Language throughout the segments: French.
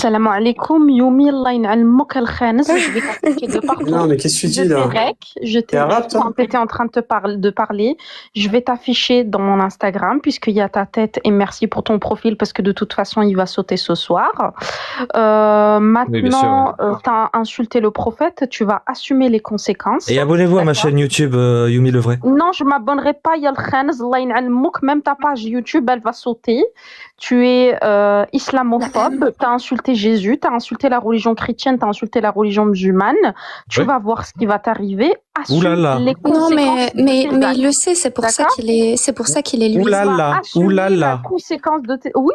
Salam alaikum, Yumi, Allah ينعلمك الخانس, je vais t'attaquer de partout. Non, mais qu'est-ce que tu Je dis t'ai là? rec, T'es arabe, toi? quand t'étais en train de parler, je vais t'afficher dans mon Instagram puisqu'il y a ta tête et merci pour ton profil parce que de toute façon il va sauter ce soir. Oui, bien sûr. Maintenant, t'as insulté le prophète, tu vas assumer les conséquences. Et abonnez-vous à ma D'accord. chaîne YouTube, Yumi le vrai. Non, je m'abonnerai pas, ya l'khanz, Allah ينعلمك, même ta page YouTube, elle va sauter. Tu es islamophobe, t'as insulté Jésus, t'as insulté la religion chrétienne, t'as insulté la religion musulmane. Tu Ouais. vas voir ce qui va t'arriver. Assume Ouh là là. les Non, conséquences de mais tes actes. il le sait, c'est pour ça D'accord. qu'il est lui. Ouh là Tu vas là, assumer ouh là la là. conséquence de tes... Oui,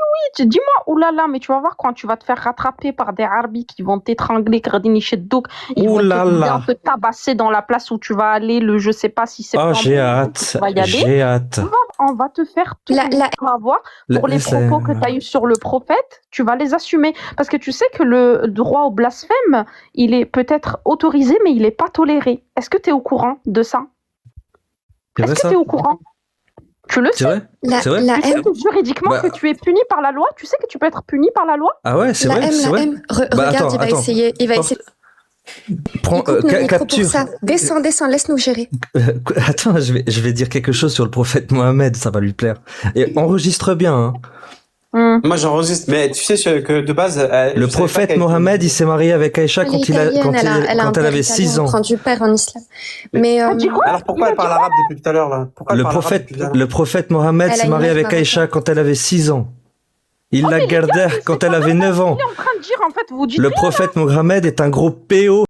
dis-moi oulala, mais tu vas voir quand tu vas te faire rattraper par des arbis qui vont t'étrangler, gradini sheddouk, ils Ouh vont là là. te tabasser dans la place où tu vas aller, je sais pas si c'est... Oh, j'ai hâte, tu vas y aller. j'ai hâte. On va te faire tout ce qu'on va voir pour les propos que tu as eu sur le prophète, tu vas les assumer. Parce que tu sais que le droit au blasphème, il est peut-être autorisé, mais il n'est pas toléré. Est-ce que tu es au courant de ça? C'est vrai Est-ce que ça? tu es au courant? Tu le C'est sais? vrai? C'est vrai? La Tu sais M, que juridiquement Bah- que tu es puni par la loi? Tu sais que tu peux être puni par la loi? Ah ouais, c'est la vrai, M, c'est la vrai. M. Bah, Regarde, attends, il va attends. essayer. Il va essayer. Prends, Écoute nos micros pour capture. ça. Descends, laisse-nous gérer. Attends, je vais dire quelque chose sur le prophète Mohammed, ça va lui plaire. Et enregistre bien, hein. Moi, j'enregistre. Mais tu sais que de base. Le prophète Mohammed, il s'est marié avec Aïcha Elle est quand italienne, elle avait 6 ans. Elle prend du père en islam. Mais dis quoi? Alors pourquoi elle parle arabe depuis tout à l'heure là? Pourquoi elle parle arabe depuis tout à l'heure? Le prophète Mohammed Elle a s'est une marié meuf avec marocaine. Aïcha quand elle avait 6 ans. Il Oh, l'a mais les gardée gars, mais quand c'est elle pas avait normal 9 ce ans. qu'il est en train de dire, en fait, vous dites Le rien. prophète Mohammed est un gros PO.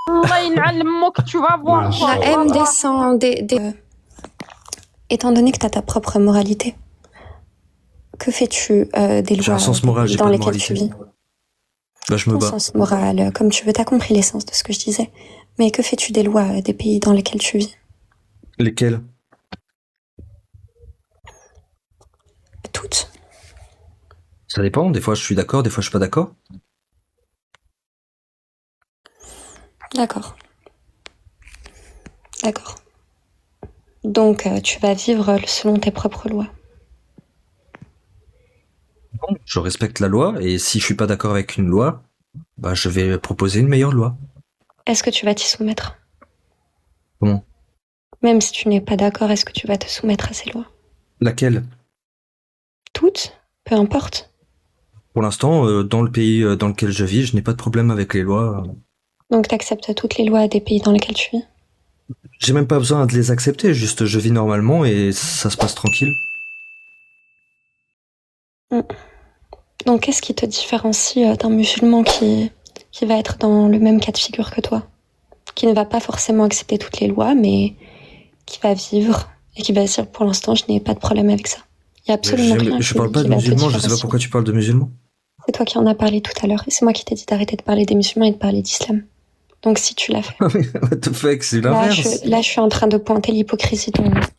Allah ينعلمك, tu vas voir. la M descend Étant donné que tu as ta propre moralité, que fais-tu des J'ai lois un sens moral, j'ai dans pas de lesquelles tu moralité. vis? Bah, je me Ton bats. sens moral, comme tu veux, t'as compris l'essence de ce que je disais. Mais que fais-tu des lois des pays dans lesquels tu vis? Lesquels? Toutes. Ça dépend, des fois je suis d'accord, des fois je suis pas d'accord. D'accord. D'accord. Donc, tu vas vivre selon tes propres lois. Bon, je respecte la loi, et si je suis pas d'accord avec une loi, bah je vais proposer une meilleure loi. Est-ce que tu vas t'y soumettre? Comment? Même si tu n'es pas d'accord, est-ce que tu vas te soumettre à ces lois? Laquelle? Toutes? Peu importe. Pour l'instant, dans le pays dans lequel je vis, je n'ai pas de problème avec les lois. Donc, tu acceptes toutes les lois des pays dans lesquels tu vis? J'ai même pas besoin de les accepter, juste je vis normalement et ça se passe tranquille. Donc, qu'est-ce qui te différencie d'un musulman qui va être dans le même cas de figure que toi? Qui ne va pas forcément accepter toutes les lois, mais qui va vivre et qui va se dire, pour l'instant, je n'ai pas de problème avec ça. Il y a absolument rien Je parle pas de qui va te musulmans, je sais pas différencier. pourquoi tu parles de musulmans. C'est toi qui en as parlé tout à l'heure, et c'est moi qui t'ai dit d'arrêter de parler des musulmans et de parler d'islam. Donc, si tu l'as fait. What the fuck, c'est Là, l'inverse. je suis en train de pointer l'hypocrisie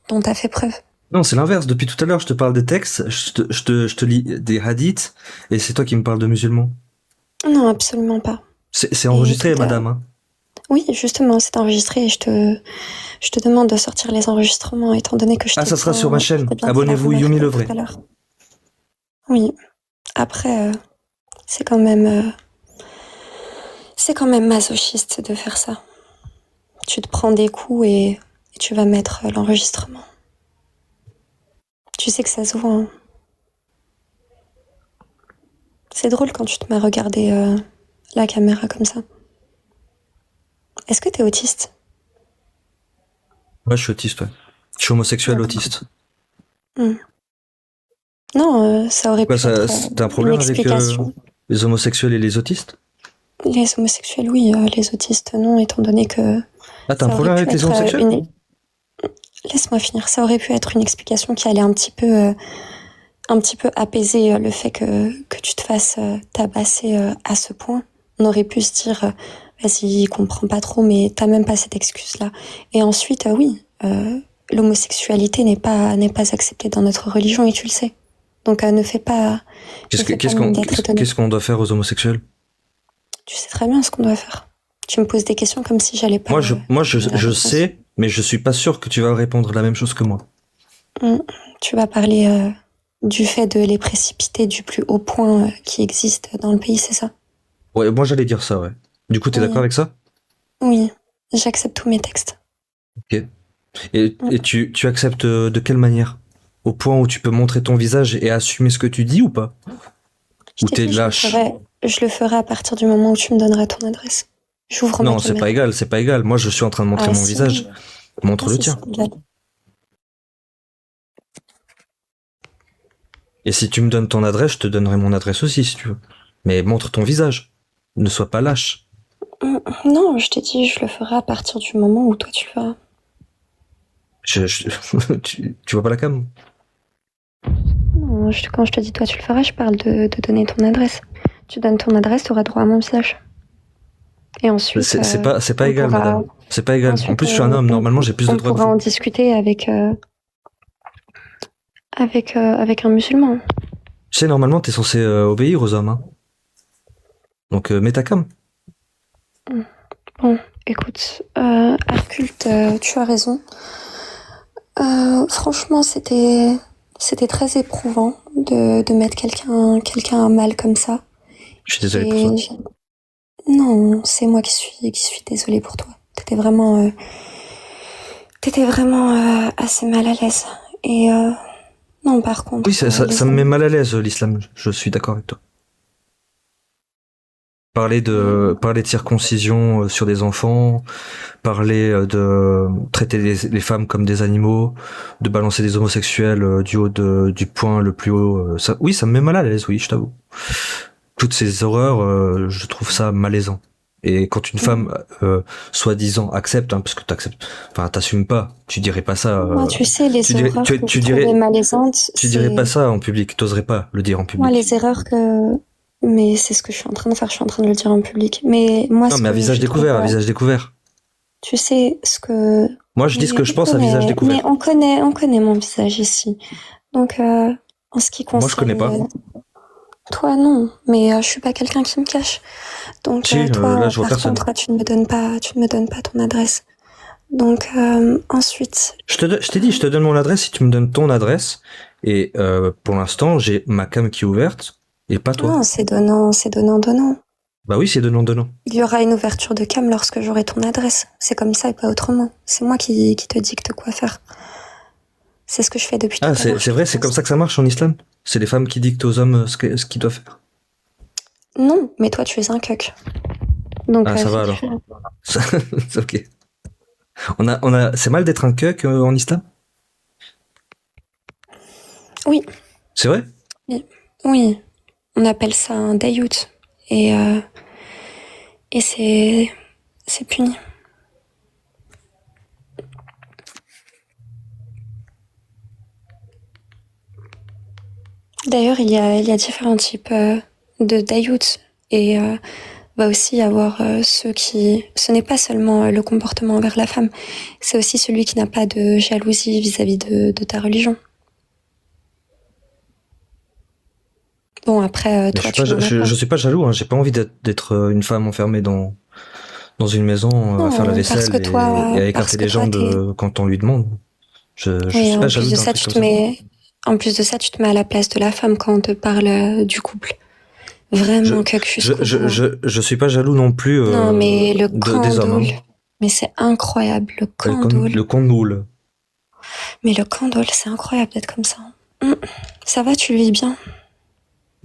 dont tu as fait preuve. Non, c'est l'inverse. Depuis tout à l'heure, je te parle des textes, je te lis des hadiths, et c'est toi qui me parles de musulmans. Non, absolument pas. C'est enregistré, tout à- madame. Hein. Oui, justement, c'est enregistré et je te demande de sortir les enregistrements étant donné que je Ah, t'ai ça sera bien- sur ma je chaîne. t'ai bien Abonnez-vous, dit la Yumi le remarque vrai. tout à l'heure. Oui. Après, c'est quand même masochiste de faire ça. Tu te prends des coups et tu vas mettre l'enregistrement. Tu sais que ça se voit. Hein. C'est drôle quand tu te mets à regarder la caméra comme ça. Est-ce que t'es autiste? Ouais, je suis autiste, ouais. Je suis homosexuel D'accord. autiste. Non, ça aurait pu Quoi, être t'as un problème une avec explication. les homosexuels et les autistes? Les homosexuels, oui. Les autistes, non, étant donné que... Ah, t'as un ça problème aurait avec pu les être, homosexuels? Laisse-moi finir. Ça aurait pu être une explication qui allait un petit peu apaiser le fait que tu te fasses tabasser à ce point. On aurait pu se dire, vas-y, il comprend pas trop, mais t'as même pas cette excuse-là. Et ensuite, oui, l'homosexualité n'est pas acceptée dans notre religion et tu le sais. Donc ne fais pas... Qu'est-ce qu'on doit faire aux homosexuels? Tu sais très bien ce qu'on doit faire. Tu me poses des questions comme si j'allais pas... Moi, je sais, mais je suis pas sûr que tu vas répondre la même chose que moi. Tu vas parler du fait de les précipiter du plus haut point qui existe dans le pays, c'est ça? Ouais, moi j'allais dire ça, ouais. Du coup, t'es Oui. d'accord avec ça? Oui, j'accepte tous mes textes. Ok. Et tu acceptes de quelle manière? Au point où tu peux montrer ton visage et assumer ce que tu dis ou pas? Je Ou t'ai t'es dit, lâche? je le ferai à partir du moment où tu me donneras ton adresse. J'ouvre ma Non, c'est caméra. pas égal, c'est pas égal. Moi, je suis en train de montrer Ah, mon si. visage. Montre Ah, le si, tien. c'est égal. Et si tu me donnes ton adresse, je te donnerai mon adresse aussi, si tu veux. Mais montre ton visage. Ne sois pas lâche. Non, je t'ai dit, je le ferai à partir du moment où toi tu le feras. Tu vois pas la cam? Non, quand je te dis toi tu le feras, je parle de donner ton adresse. Tu donnes ton adresse, tu auras droit à mon visage. Et ensuite. C'est pas égal, pourra... madame. C'est pas égal. Ensuite, en plus, je suis un homme. Normalement, j'ai plus de droits On que pourra en vous. discuter avec un musulman. Tu sais, normalement, t'es censé obéir aux hommes. Hein. Donc, mets ta cam. Bon, écoute, Arculte, tu as raison. Franchement, c'était très éprouvant de mettre quelqu'un à mal comme ça. Je suis désolé pour ça. Non, c'est moi qui suis désolée pour toi. T'étais vraiment assez mal à l'aise. Et non, par contre. Oui, ça me met mal à l'aise l'islam. Je suis d'accord avec toi. Parler de circoncision sur des enfants, parler de traiter les femmes comme des animaux, de balancer des homosexuels du haut du point le plus haut. Ça me met mal à l'aise, oui, je t'avoue. Toutes ces horreurs, je trouve ça malaisant. Et quand une femme, soi-disant, accepte, hein, parce que t'assumes pas, tu dirais pas ça. Moi, tu sais, les horreurs que tu je dirais trouvais malaisantes, tu dirais pas ça en public, t'oserais pas le dire en public. Moi, les erreurs que... Mais c'est ce que je suis en train de faire, je suis en train de le dire en public. Mais moi, non, mais à visage découvert, Tu sais ce que... Moi, je dis ce que je pense à visage découvert. Mais on connaît mon visage ici. Donc, en ce qui concerne... Moi, je connais pas. Toi, non. Mais je suis pas quelqu'un qui me cache. Donc, toi, là, je vois par personne. contre, tu ne me donnes pas ton adresse. Donc, ensuite... Je t'ai dit, je te donne mon adresse si tu me donnes ton adresse. Et pour l'instant, j'ai ma cam qui est ouverte et pas toi. Non, c'est donnant. Bah oui, c'est donnant. Il y aura une ouverture de cam lorsque j'aurai ton adresse. C'est comme ça et pas autrement. C'est moi qui te dicte quoi faire. C'est ce que je fais depuis tout à l'heure. Ah, c'est vrai, c'est comme ça que ça marche en islam? C'est les femmes qui dictent aux hommes ce qu'ils doivent faire? Non, mais toi, tu es un cuck. Donc, ça va alors. C'est ok. C'est mal d'être un cuck en islam? Oui. C'est vrai? Oui. On appelle ça un dayout. Et c'est puni. D'ailleurs, il y a différents types de dayout. Et va aussi y avoir ceux qui... Ce n'est pas seulement le comportement envers la femme, c'est aussi celui qui n'a pas de jalousie vis-à-vis de ta religion. Bon, après, toi, je suis pas jaloux, hein. J'ai pas envie d'être une femme enfermée dans une maison à faire la vaisselle et à écarter les jambes quand on lui demande. Je suis pas jaloux d'un truc comme ça. En plus de ça, tu te mets à la place de la femme quand on te parle du couple. Vraiment, je suis pas jaloux non plus non, mais le des hommes. Hein. Mais c'est incroyable, le candoul. Le candoul. Mais le candoul, c'est incroyable d'être comme ça. Ça va, tu le vis bien?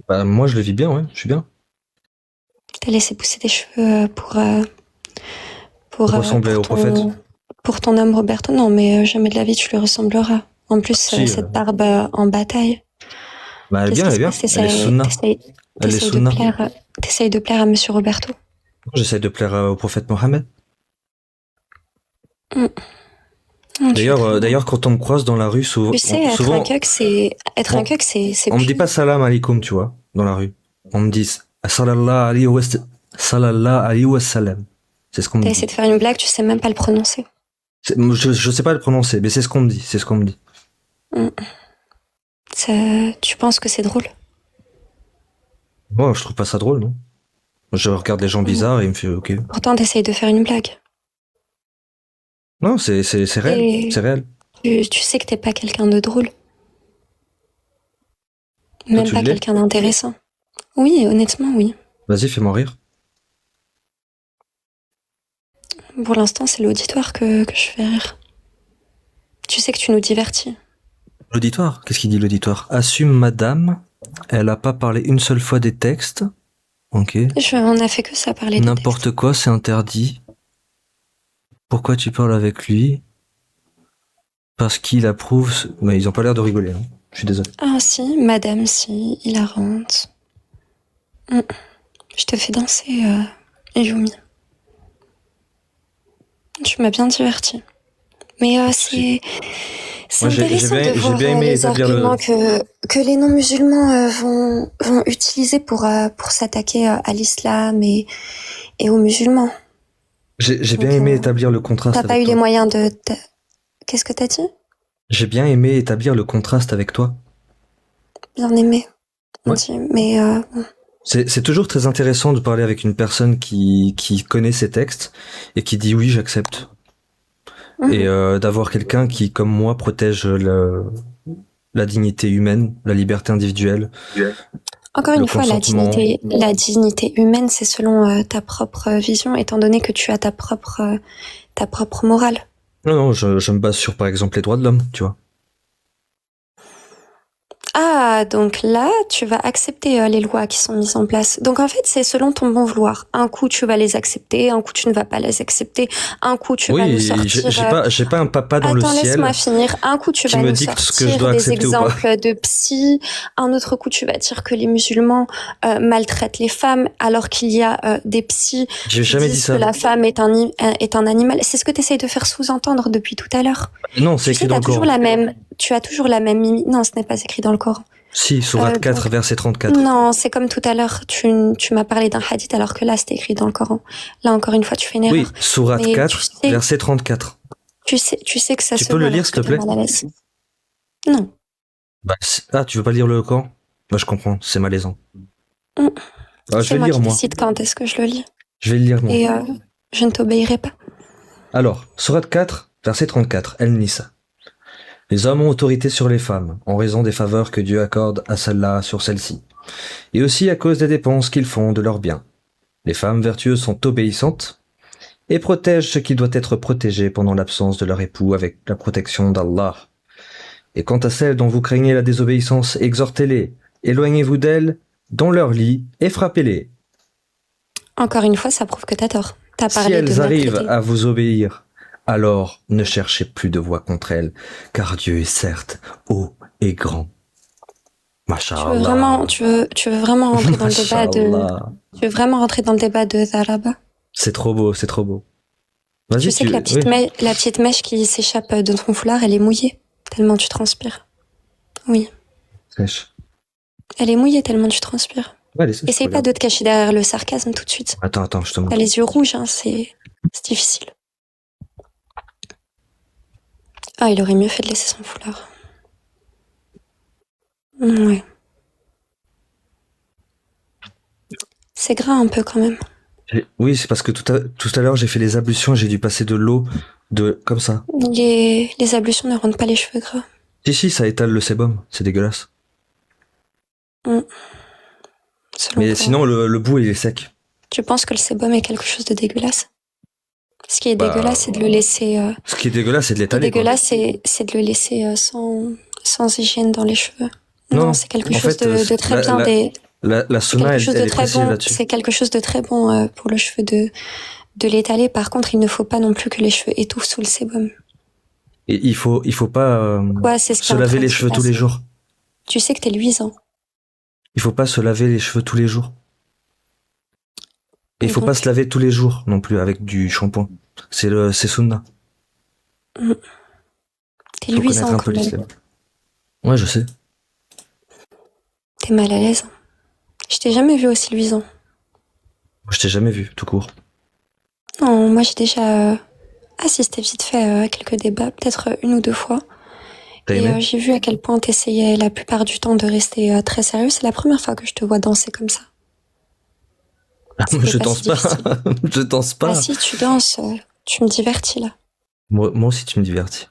Bah, moi, je le vis bien, ouais, je suis bien. T'as laissé pousser tes cheveux pour ressembler au prophète. Pour ton homme Roberto, non, mais jamais de la vie tu lui ressembleras. En plus, cette barbe en bataille. Bah, elle est bien. Elle est sunna. T'essayes de plaire à Monsieur Roberto. J'essaye de plaire au prophète Mohammed. D'ailleurs, quand on me croise dans la rue, souvent... Tu sais, être un cuck, c'est on me dit pas salam alaikum, tu vois, dans la rue. On me dit sallallahu alayhi wa sallam. C'est ce qu'on me dit. T'as essayé de faire une blague, tu sais même pas le prononcer. Je sais pas le prononcer, mais c'est ce qu'on me dit. Tu penses que c'est drôle? Moi, je trouve pas ça drôle, non? Je regarde les gens bizarres et il me fait ok. Pourtant, t'essayes de faire une blague. Non, c'est réel. C'est réel. Tu sais que t'es pas quelqu'un de drôle. Même tu pas l'es? quelqu'un d'intéressant. Oui, honnêtement, oui. Vas-y, fais-moi rire. Pour l'instant, c'est l'auditoire que je fais rire. Tu sais que tu nous divertis. L'auditoire? Qu'est-ce qu'il dit l'auditoire? Assume madame, elle a pas parlé une seule fois des textes. Ok. On a fait que ça, parler des textes. N'importe quoi, c'est interdit. Pourquoi tu parles avec lui? Parce qu'il approuve... Mais ils ont pas l'air de rigoler, hein. Je suis désolé. Ah si, madame, si, hilarante. Je te fais danser, Yumi. Tu m'as bien diverti. Mais c'est Moi, intéressant de voir bien aimé les établir arguments que les non-musulmans vont utiliser pour s'attaquer à l'islam et aux musulmans. J'ai bien aimé établir le contraste. T'as pas eu les moyens de... Qu'est-ce que t'as dit? J'ai bien aimé établir le contraste avec toi. Bien aimé. Ouais. Mais C'est toujours très intéressant de parler avec une personne qui connaît ses textes et qui dit oui, j'accepte. Et d'avoir quelqu'un qui, comme moi, protège la dignité humaine, la liberté individuelle. Encore une fois, la dignité humaine, c'est selon ta propre vision, étant donné que tu as ta propre morale. Non, je me base sur, par exemple, les droits de l'homme, tu vois. Ah, donc là, tu vas accepter les lois qui sont mises en place. Donc en fait, c'est selon ton bon vouloir. Un coup, tu vas les accepter, un coup, tu ne vas pas les accepter. Un coup, tu vas nous sortir... j'ai pas un papa dans le ciel. Attends, laisse-moi finir. Un coup, tu vas nous sortir des exemples de psy. Un autre coup, tu vas dire que les musulmans maltraitent les femmes, alors qu'il y a des psys qui disent que la femme est un animal. C'est ce que tu essayes de faire sous-entendre depuis tout à l'heure. Non, c'est écrit dans le Coran. Tu as toujours la même mimie. Non, ce n'est pas écrit dans le Coran. Si, sourate 4, verset 34. Non, c'est comme tout à l'heure. Tu m'as parlé d'un hadith alors que là, c'était écrit dans le Coran. Là, encore une fois, tu fais une erreur. Oui, sourate 4, verset 34. Tu sais que ça se Tu peux le lire, s'il te plaît? Non. Tu veux pas lire le Coran? Bah, je comprends, c'est malaisant. Je vais le lire, moi. Décide quand est-ce que je le lis. Je vais le lire, moi. Et je ne t'obéirai pas. Alors, sourate 4, verset 34, El-Nisa. Les hommes ont autorité sur les femmes, en raison des faveurs que Dieu accorde à celles-là sur celles-ci, et aussi à cause des dépenses qu'ils font de leurs biens. Les femmes vertueuses sont obéissantes et protègent ce qui doit être protégé pendant l'absence de leur époux avec la protection d'Allah. Et quant à celles dont vous craignez la désobéissance, exhortez-les, éloignez-vous d'elles, dans leur lit, et frappez-les. Encore une fois, ça prouve que t'as tort. Si elles arrivent à vous obéir, alors ne cherchez plus de voix contre elles, car Dieu est certes haut et grand. Masha'Allah. Tu veux vraiment rentrer dans le débat tu veux vraiment rentrer dans le débat de Zaraba? C'est trop beau, c'est trop beau. Vas-y, tu sais que la petite mèche qui s'échappe de ton foulard, elle est mouillée, tellement tu transpires. Oui. Sèche. Elle est mouillée tellement tu transpires. Ouais, essaye pas de te cacher derrière le sarcasme tout de suite. Attends, je te montre. T'as les yeux rouges, hein, c'est difficile. Ah, il aurait mieux fait de laisser son foulard. Ouais. C'est gras un peu quand même. Oui, c'est parce que tout à l'heure, j'ai fait les ablutions et j'ai dû passer de l'eau comme ça. Les ablutions ne rendent pas les cheveux gras. Si, ça étale le sébum. C'est dégueulasse. Mais sinon, le bout, il est sec. Tu penses que le sébum est quelque chose de dégueulasse? Ce qui est dégueulasse, c'est de le laisser... Ce qui est dégueulasse, c'est de l'étaler. Ce qui est dégueulasse, c'est de le laisser sans hygiène dans les cheveux. Non, c'est quelque chose de très bien. La sauna, elle est précise là-dessus. C'est quelque chose de très bon pour le cheveu de l'étaler. Par contre, il ne faut pas non plus que les cheveux étouffent sous le sébum. Et il faut pas se laver les cheveux tous les jours. Tu sais que t'es luisant. Il faut pas se laver les cheveux tous les jours. Et il faut pas se laver tous les jours non plus avec du shampoing. C'est sunna. T'es luisant quand même. Ouais, je sais. T'es mal à l'aise. Je t'ai jamais vu aussi luisant. Je t'ai jamais vu, tout court. Non, moi j'ai déjà assisté vite fait à quelques débats, peut-être une ou deux fois. Et j'ai vu à quel point t'essayais la plupart du temps de rester très sérieux. C'est la première fois que je te vois danser comme ça. Je danse pas. Je danse pas. Ah si, tu danses. Tu me divertis là. Moi aussi, tu me divertis.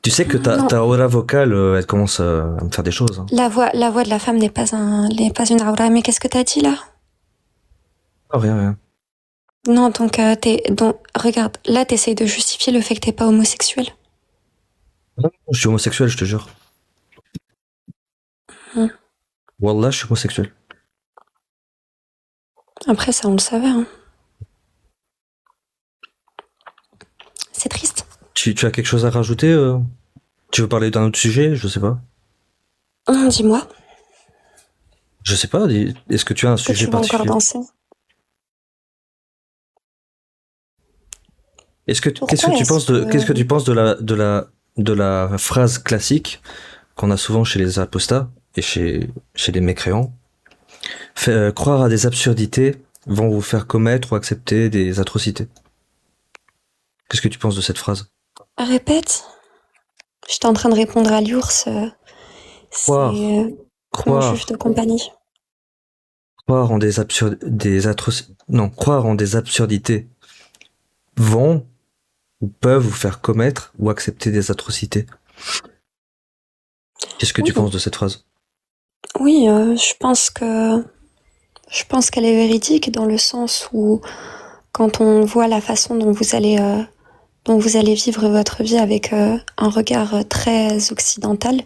Tu sais que Non, ta aura vocale, elle commence à me faire des choses. Hein. la voix de la femme n'est pas une aura. Mais qu'est-ce que t'as dit là? Oh, rien, rien. Non, donc, regarde, là, t'essayes de justifier le fait que t'es pas homosexuel. Non, je suis homosexuel, je te jure. Hmm. Wallah, je suis homosexuel. Après, ça, on le savait. Hein. C'est triste. Tu as quelque chose à rajouter Tu veux parler d'un autre sujet? Je sais pas. Dis-moi, Je sais pas. Est-ce que tu as un est-ce que sujet tu vas encore particulier? danser? Qu'est-ce que Pourquoi tu penses est-ce qu'est-ce que que... tu penses de la phrase classique qu'on a souvent chez les apostats et chez les mécréants? Croire à des absurdités vont vous faire commettre ou accepter des atrocités. Qu'est-ce que tu penses de cette phrase? Répète. J'étais en train de répondre à l'ours. C'est Croire, mon juge croire, de compagnie. croire en croire en des absurdités vont ou peuvent vous faire commettre ou accepter des atrocités. Qu'est-ce que tu Oui, penses de cette phrase? oui, je pense qu'elle est véridique dans le sens où quand on voit la façon dont vous allez vivre votre vie avec un regard très occidental,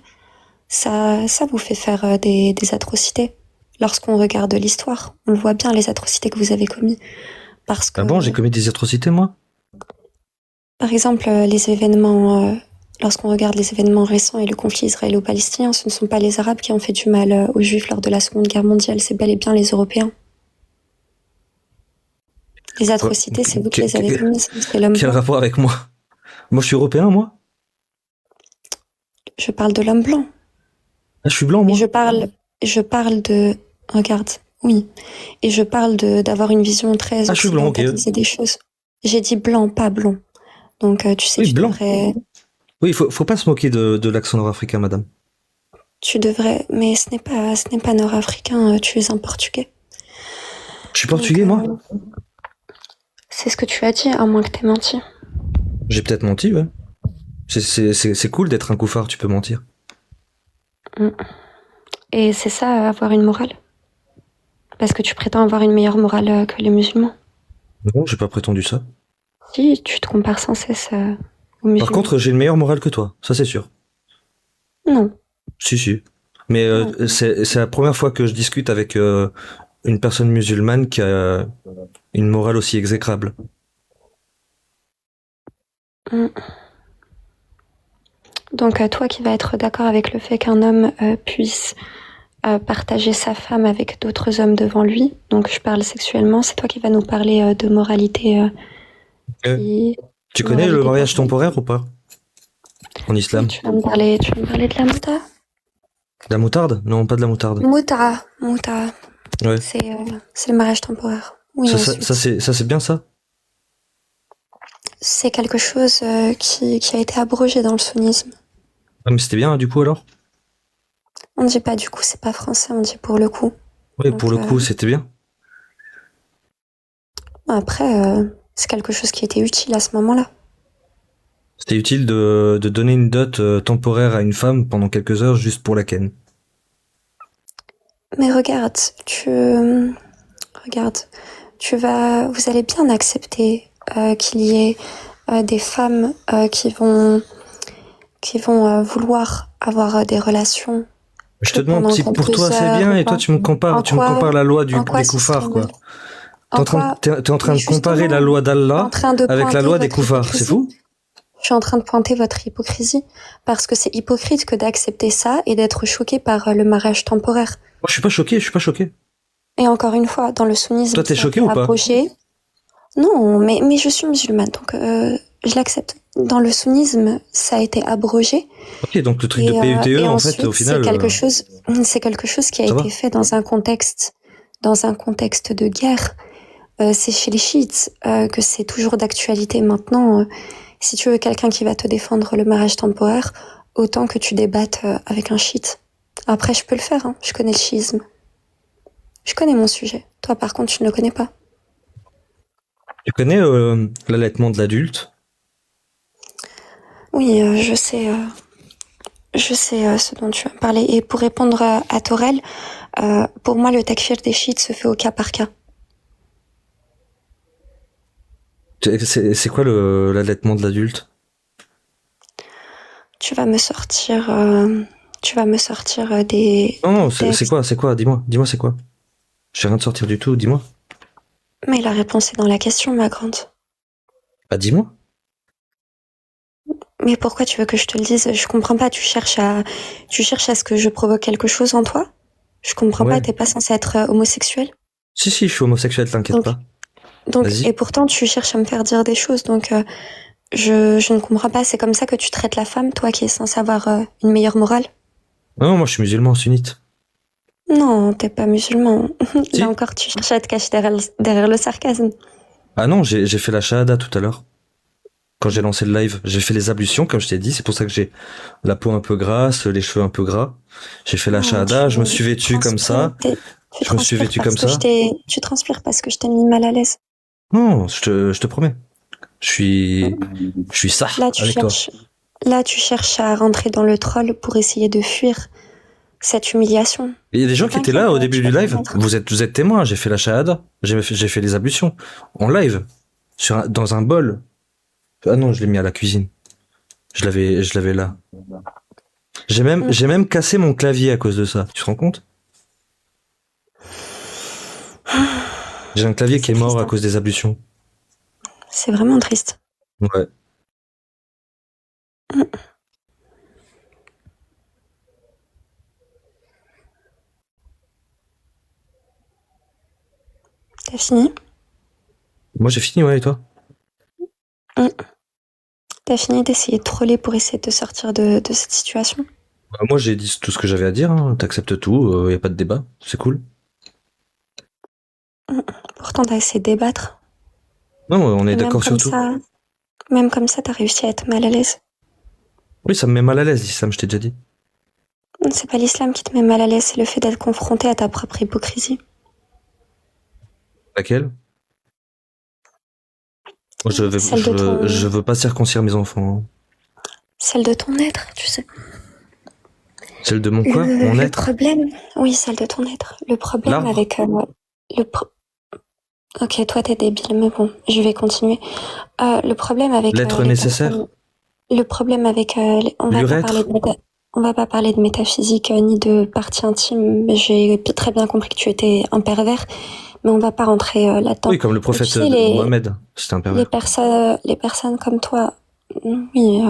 ça vous fait faire des atrocités. Lorsqu'on regarde l'histoire, on le voit bien les atrocités que vous avez commis. Parce Ah bon, j'ai que, commis des atrocités, moi? par exemple, les événements, lorsqu'on regarde les événements récents et le conflit israélo-palestinien, ce ne sont pas les Arabes qui ont fait du mal aux Juifs lors de la Seconde Guerre mondiale, c'est bel et bien les Européens. Les atrocités, c'est vous qui les avez commises, c'est l'homme Quel blanc. rapport avec moi? Moi, je suis européen, moi? Je parle de l'homme blanc. Ah, je suis blanc, Et moi? je parle de, regarde, oui. Et je parle d'avoir une vision très Ah, je suis blanc, ok. occidentalisée des choses. J'ai dit blanc, pas blond. Donc, tu sais, Oui, blanc. Oui, faut pas se moquer de l'accent nord-africain, madame. mais ce n'est pas nord-africain, tu es un portugais. Je suis portugais, moi? C'est ce que tu as dit, à moins que t'aies menti. J'ai peut-être menti, ouais. C'est cool d'être un couffard, tu peux mentir. Et c'est ça, avoir une morale. Parce que tu prétends avoir une meilleure morale que les musulmans. Non, j'ai pas prétendu ça. Si, tu te compares sans cesse aux musulmans. Par contre, j'ai une meilleure morale que toi, ça c'est sûr. Non. Si. Mais c'est la première fois que je discute avec une personne musulmane qui a une morale aussi exécrable. Donc, toi qui vas être d'accord avec le fait qu'un homme puisse partager sa femme avec d'autres hommes devant lui, donc je parle sexuellement, c'est toi qui vas nous parler de moralité. Tu connais le mariage temporaire ou pas? En islam? Tu vas me parler de la mouta? La moutarde? Non, pas de la moutarde. Mouta. Ouais. C'est le mariage temporaire. Oui, ça c'est bien ça? c'est quelque chose qui a été abrogé dans le sunnisme. Ah, mais c'était bien du coup alors? On dit pas du coup, c'est pas français, on dit pour le coup. Oui, Donc, pour le coup, c'était bien. Après, c'est quelque chose qui était utile à ce moment-là. C'était utile de donner une dot temporaire à une femme pendant quelques heures juste pour la ken. Mais regarde, vous allez bien accepter qu'il y ait des femmes qui vont vouloir avoir des relations. Je te demande si pour toi c'est bien et toi tu me compares la loi des koufars quoi. T'es en train de comparer la loi d'Allah avec la loi des koufars, c'est fou? Je suis en train de pointer votre hypocrisie parce que c'est hypocrite que d'accepter ça et d'être choqué par le mariage temporaire. Moi je suis pas choqué. Et encore une fois, dans le sunnisme, toi t'es choqué ou pas? Non, mais je suis musulmane, donc je l'accepte. Dans le sunnisme, ça a été abrogé. Ok, donc le truc de PUTE, en ensuite, fait, au final... C'est quelque chose qui a été fait dans un contexte de guerre. C'est chez les chiites que c'est toujours d'actualité maintenant. Si tu veux quelqu'un qui va te défendre le mariage temporaire, autant que tu débattes avec un chiite. Après, je peux le faire, hein. Je connais le chiisme. Je connais mon sujet. Toi, par contre, tu ne le connais pas. Tu connais l'allaitement de l'adulte? Oui, je sais ce dont tu vas me parler. Et pour répondre à Torel, pour moi, le takfir des chiites se fait au cas par cas. C'est quoi l'allaitement de l'adulte? Tu vas me sortir des Non, c'est textes. c'est quoi? Dis-moi c'est quoi? Je vais rien de sortir du tout, dis-moi. Mais la réponse est dans la question, ma grande. Bah dis-moi. Mais pourquoi tu veux que je te le dise? Je comprends pas. Tu cherches à ce que je provoque quelque chose en toi? Je comprends pas. Ouais. T'es pas censé être homosexuel? Si, je suis homosexuel, t'inquiète Donc, pas. et Vas-y. pourtant tu cherches à me faire dire des choses. Donc, je ne comprends pas. C'est comme ça que tu traites la femme, toi qui es censé avoir une meilleure morale? Non, moi je suis musulman sunnite. Non, t'es pas musulman. Si? Là encore, tu cherches à te cacher derrière le sarcasme. Ah non, j'ai fait la shahada tout à l'heure. Quand j'ai lancé le live, j'ai fait les ablutions, comme je t'ai dit. C'est pour ça que j'ai la peau un peu grasse, les cheveux un peu gras. J'ai fait la Non, shahada, je me suis vêtu comme ça. Je me suis vêtu comme ça. Tu transpires parce que je t'ai mis mal à l'aise. Non, je te promets. Je suis ça Là, tu avec toi. cherches à rentrer dans le troll pour essayer de fuir cette humiliation. Il y a des gens qui étaient là au début du live. T'inquiète. Vous êtes témoins. J'ai fait la shahada. J'ai fait les ablutions. En live. Dans un bol. Ah non, je l'ai mis à la cuisine. Je l'avais là. J'ai même cassé mon clavier à cause de ça. Tu te rends compte? J'ai un clavier qui est mort à cause des ablutions. C'est vraiment triste. Ouais. T'as fini? Moi j'ai fini, ouais, et toi? T'as fini d'essayer de troller pour essayer de te sortir de cette situation? Bah, moi j'ai dit tout ce que j'avais à dire, hein. T'acceptes tout, y a pas de débat, c'est cool. Pourtant, t'as essayé de débattre. Non, on est Et d'accord sur tout. Même comme ça, t'as réussi à être mal à l'aise. Oui, ça me met mal à l'aise, l'islam, je t'ai déjà dit. C'est pas l'islam qui te met mal à l'aise, c'est le fait d'être confronté à ta propre hypocrisie. Laquelle? Moi, Celle de ton- je veux pas circoncire mes enfants. Celle de ton être, tu sais. Celle de mon quoi? Mon Le être? problème, oui, celle de ton être. Le problème L'arbre? avec Ok, toi t'es débile, mais bon, je vais continuer. Le problème avec L'être les nécessaire? personnes- le problème avec L'urètre? on va pas parler de métaphysique ni de partie intime. J'ai très bien compris que tu étais un pervers, mais on va pas rentrer là-dedans. Oui, comme le prophète Tu sais, Mohamed, c'était un pervers. les personnes comme toi, oui,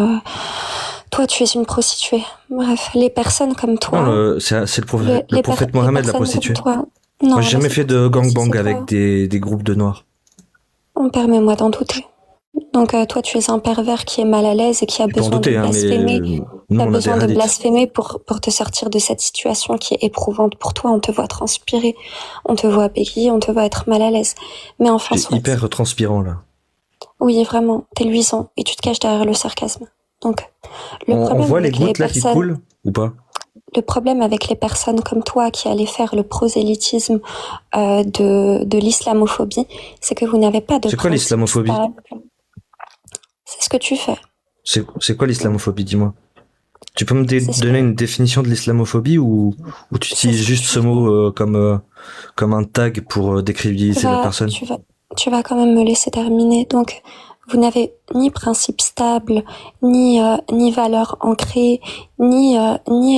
toi tu es une prostituée. Bref, les personnes comme toi. Non, c'est le prophète Mohamed, la prostituée. Non, Moi, j'ai jamais fait de gangbang c'est avec toi. des groupes de noirs. Permets-moi d'en douter. Donc toi, tu es un pervers qui est mal à l'aise et qui a Tu peux en besoin douter, de hein, blasphémer. mais Tu nous, as on a des besoin de hadiths. blasphémer pour te sortir de cette situation qui est éprouvante pour toi. On te voit transpirer, on te voit bégayer, on te voit être mal à l'aise. Mais enfin, C'est soit. hyper transpirant, là. Oui, vraiment, t'es luisant et tu te caches derrière le sarcasme. Donc, On voit les gouttes là qui coulent ou pas? Le problème avec les personnes comme toi qui allaient faire le prosélytisme de l'islamophobie, c'est que vous n'avez pas de. C'est quoi l'islamophobie? C'est ce que tu fais. C'est quoi l'islamophobie, dis-moi? Tu peux me donner une définition de l'islamophobie ou tu utilises juste ce mot comme un tag pour décrédibiliser la personne? Tu vas quand même me laisser terminer. Donc, vous n'avez ni principe stable, ni valeur ancrée, ni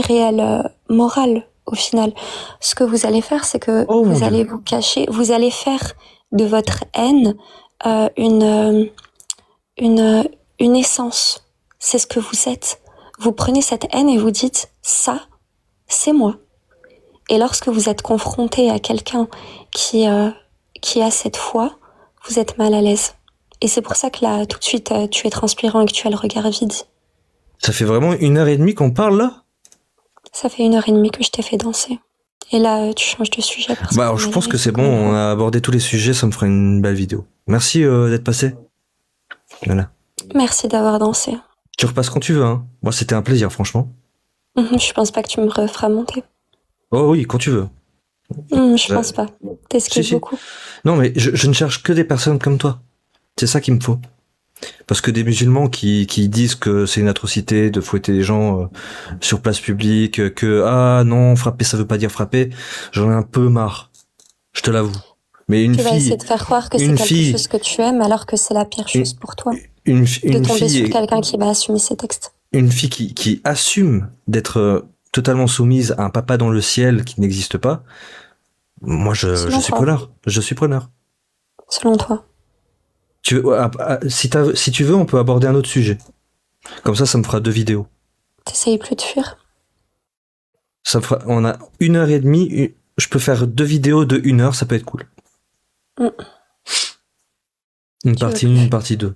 réelle morale au final. Ce que vous allez faire, c'est que vous allez vous cacher, vous allez faire de votre haine une essence. C'est ce que vous êtes. Vous prenez cette haine et vous dites ça, c'est moi. Et lorsque vous êtes confronté à quelqu'un qui a cette foi, vous êtes mal à l'aise. Et c'est pour ça que là, tout de suite, tu es transpirant et que tu as le regard vide. Ça fait vraiment 1h30 qu'on parle là? Ça fait 1h30 que je t'ai fait danser. Et là, tu changes de sujet. Bah alors, je pense que c'est bon, on a abordé tous les sujets, ça me fera une belle vidéo. Merci d'être passé. Voilà. Merci d'avoir dansé. Tu repasses quand tu veux, hein. Moi, c'était un plaisir, franchement. Je pense pas que tu me referas monter. Oh oui, quand tu veux. Je pense pas. T'esquives beaucoup. Non, mais je ne cherche que des personnes comme toi. C'est ça qu'il me faut. Parce que des musulmans qui disent que c'est une atrocité de fouetter les gens sur place publique, que ah non, frapper ça veut pas dire frapper, j'en ai un peu marre. Je te l'avoue. Mais Tu vas essayer de faire croire que c'est quelque chose que tu aimes alors que c'est la pire chose pour toi. De tomber sur quelqu'un qui va assumer ses textes. Une fille qui assume d'être totalement soumise à un papa dans le ciel qui n'existe pas, moi je suis preneur. Je suis preneur. Selon toi. Si tu veux, on peut aborder un autre sujet. Comme ça me fera 2 vidéos. T'essayes plus de fuir. On a 1h30, je peux faire 2 vidéos de 1 heure, ça peut être cool. Une partie 1, une partie 2.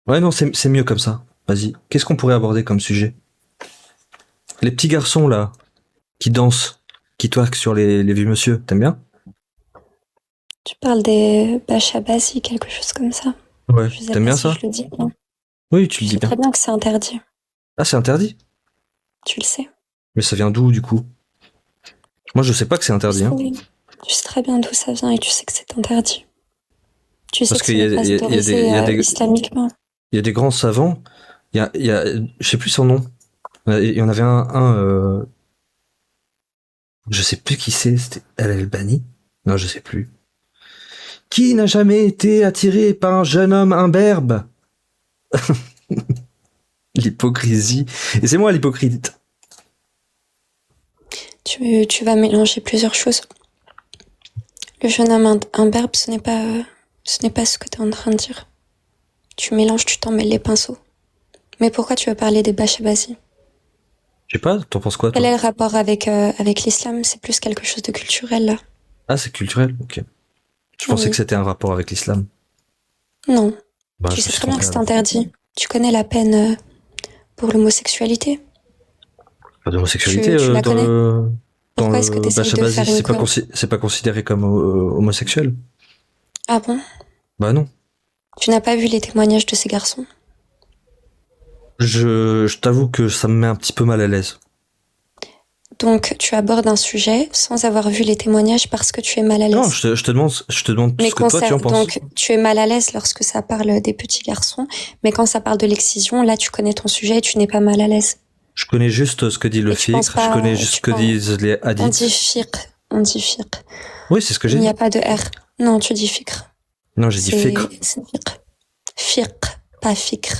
Ouais, non, c'est mieux comme ça. Vas-y. Qu'est-ce qu'on pourrait aborder comme sujet? Les petits garçons, là, qui dansent, qui twerkent sur les vieux monsieur, t'aimes bien? Tu parles des Bachabazi, quelque chose comme ça. Ouais, t'aimes bien ça? Je le dis bien. Oui, tu le dis bien. Je sais très bien que c'est interdit. Ah, c'est interdit? Tu le sais. Mais ça vient d'où, du coup? Moi, je sais pas que c'est interdit. Tu sais très bien d'où ça vient et tu sais que c'est interdit. Tu sais parce que c'est pas autorisé islamiquement. Il y a des grands savants. Il y a, je sais plus son nom. Il y en avait un je sais plus qui c'est. C'était Al-Albani? Non, je sais plus. Qui n'a jamais été attiré par un jeune homme imberbe? L'hypocrisie. Et c'est moi l'hypocrite. Tu vas mélanger plusieurs choses. Le jeune homme imberbe, ce n'est pas ce que tu es en train de dire. Tu mélanges, tu t'en mêles les pinceaux. Mais pourquoi tu veux parler des Bachabazi? Je sais pas, t'en penses quoi, toi? Quel est le rapport avec l'islam? C'est plus quelque chose de culturel, là. Ah, c'est culturel? Ok. Je pensais que c'était un rapport avec l'islam. Non. Tu sais très bien que c'est interdit. Tu connais la peine pour l'homosexualité? Pas d'homosexualité tu la connais? Pourquoi est-ce que tu essaies de faire c'est pas considéré comme homosexuel? Ah bon? Bah non. Tu n'as pas vu les témoignages de ces garçons? Je t'avoue que ça me met un petit peu mal à l'aise. Donc, tu abordes un sujet sans avoir vu les témoignages parce que tu es mal à l'aise. Non, je te demande ce que toi tu en penses. Donc, tu es mal à l'aise lorsque ça parle des petits garçons, mais quand ça parle de l'excision, là, tu connais ton sujet et tu n'es pas mal à l'aise. Je connais juste ce que dit le fiqh, je connais juste ce que disent les hadiths. On dit fiqh. Oui, c'est ce que j'ai dit. Il n'y a pas de R. Non, tu dis fiqh. Non, j'ai dit fiqh. C'est fiqh. Fiqh, pas fiqh.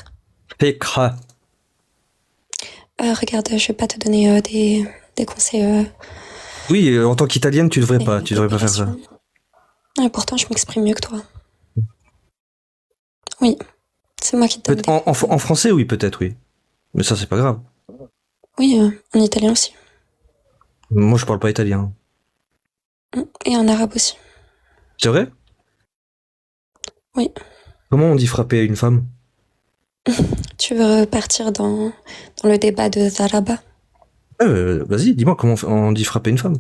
Fiqh. Regarde, je vais pas te donner des conseils. Oui, en tant qu'italienne, tu devrais pas faire ça. Et pourtant, je m'exprime mieux que toi. Oui, c'est moi qui te donne. En français, oui, peut-être, oui. Mais ça, c'est pas grave. Oui, en italien aussi. Moi, je parle pas italien. Et en arabe aussi. C'est vrai? Oui. Comment on dit frapper une femme? Tu veux repartir dans le débat de Zaraba? Vas-y, dis-moi comment on dit frapper une femme.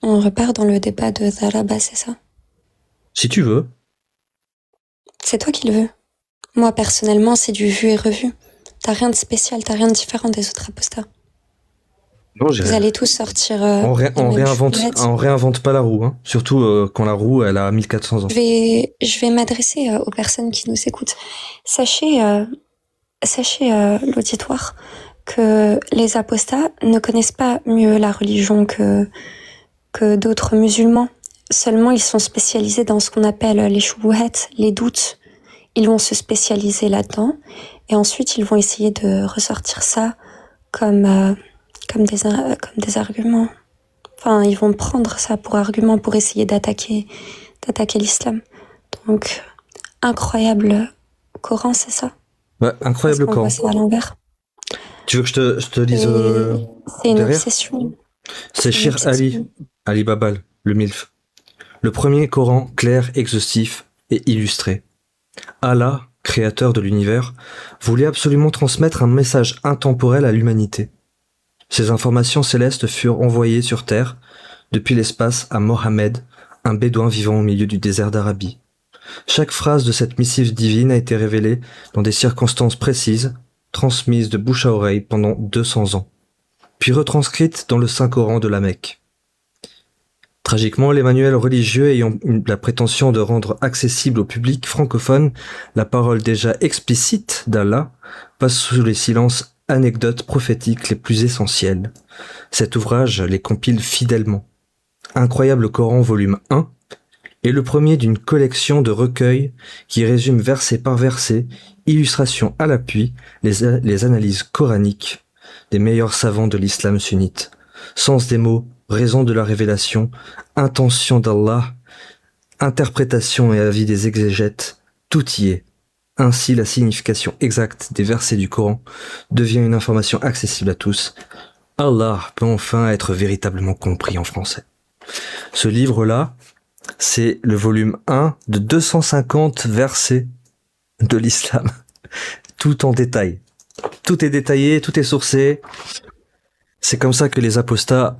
On repart dans le débat de Zaraba, c'est ça? Si tu veux. C'est toi qui le veux. Moi, personnellement, c'est du vu et revu. T'as rien de spécial, t'as rien de différent des autres apostats. Non, vous allez tous sortir. On réinvente pas la roue, hein. Surtout quand la roue elle a 1400 ans. Je vais m'adresser aux personnes qui nous écoutent. Sachez l'auditoire que les apostats ne connaissent pas mieux la religion que d'autres musulmans. Seulement, ils sont spécialisés dans ce qu'on appelle les shubuhat, les doutes. Ils vont se spécialiser là-dedans et ensuite ils vont essayer de ressortir ça comme des arguments. Enfin, ils vont prendre ça pour argument pour essayer d'attaquer l'islam. Donc, incroyable Coran, c'est ça? Ouais, incroyable Coran. Ça à l'envers. Tu veux que je te lise c'est une derrière? obsession. C'est Shir Ali Babal, le MILF. Le premier Coran clair, exhaustif et illustré. Allah, créateur de l'univers, voulait absolument transmettre un message intemporel à l'humanité. Ces informations célestes furent envoyées sur Terre, depuis l'espace à Mohammed, un bédouin vivant au milieu du désert d'Arabie. Chaque phrase de cette missive divine a été révélée dans des circonstances précises, transmise de bouche à oreille pendant 200 ans, puis retranscrite dans le Saint-Coran de la Mecque. Tragiquement, les manuels religieux ayant la prétention de rendre accessible au public francophone la parole déjà explicite d'Allah passent sous les silences anecdotes prophétiques les plus essentielles. Cet ouvrage les compile fidèlement. Incroyable Coran volume 1 est le premier d'une collection de recueils qui résume verset par verset, illustration à l'appui, les analyses coraniques des meilleurs savants de l'islam sunnite. Sens des mots, raison de la révélation, intention d'Allah, interprétation et avis des exégètes, tout y est. Ainsi, la signification exacte des versets du Coran devient une information accessible à tous. Allah peut enfin être véritablement compris en français. Ce livre-là, c'est le volume 1 de 250 versets de l'islam. Tout en détail. Tout est détaillé, tout est sourcé. C'est comme ça que les apostats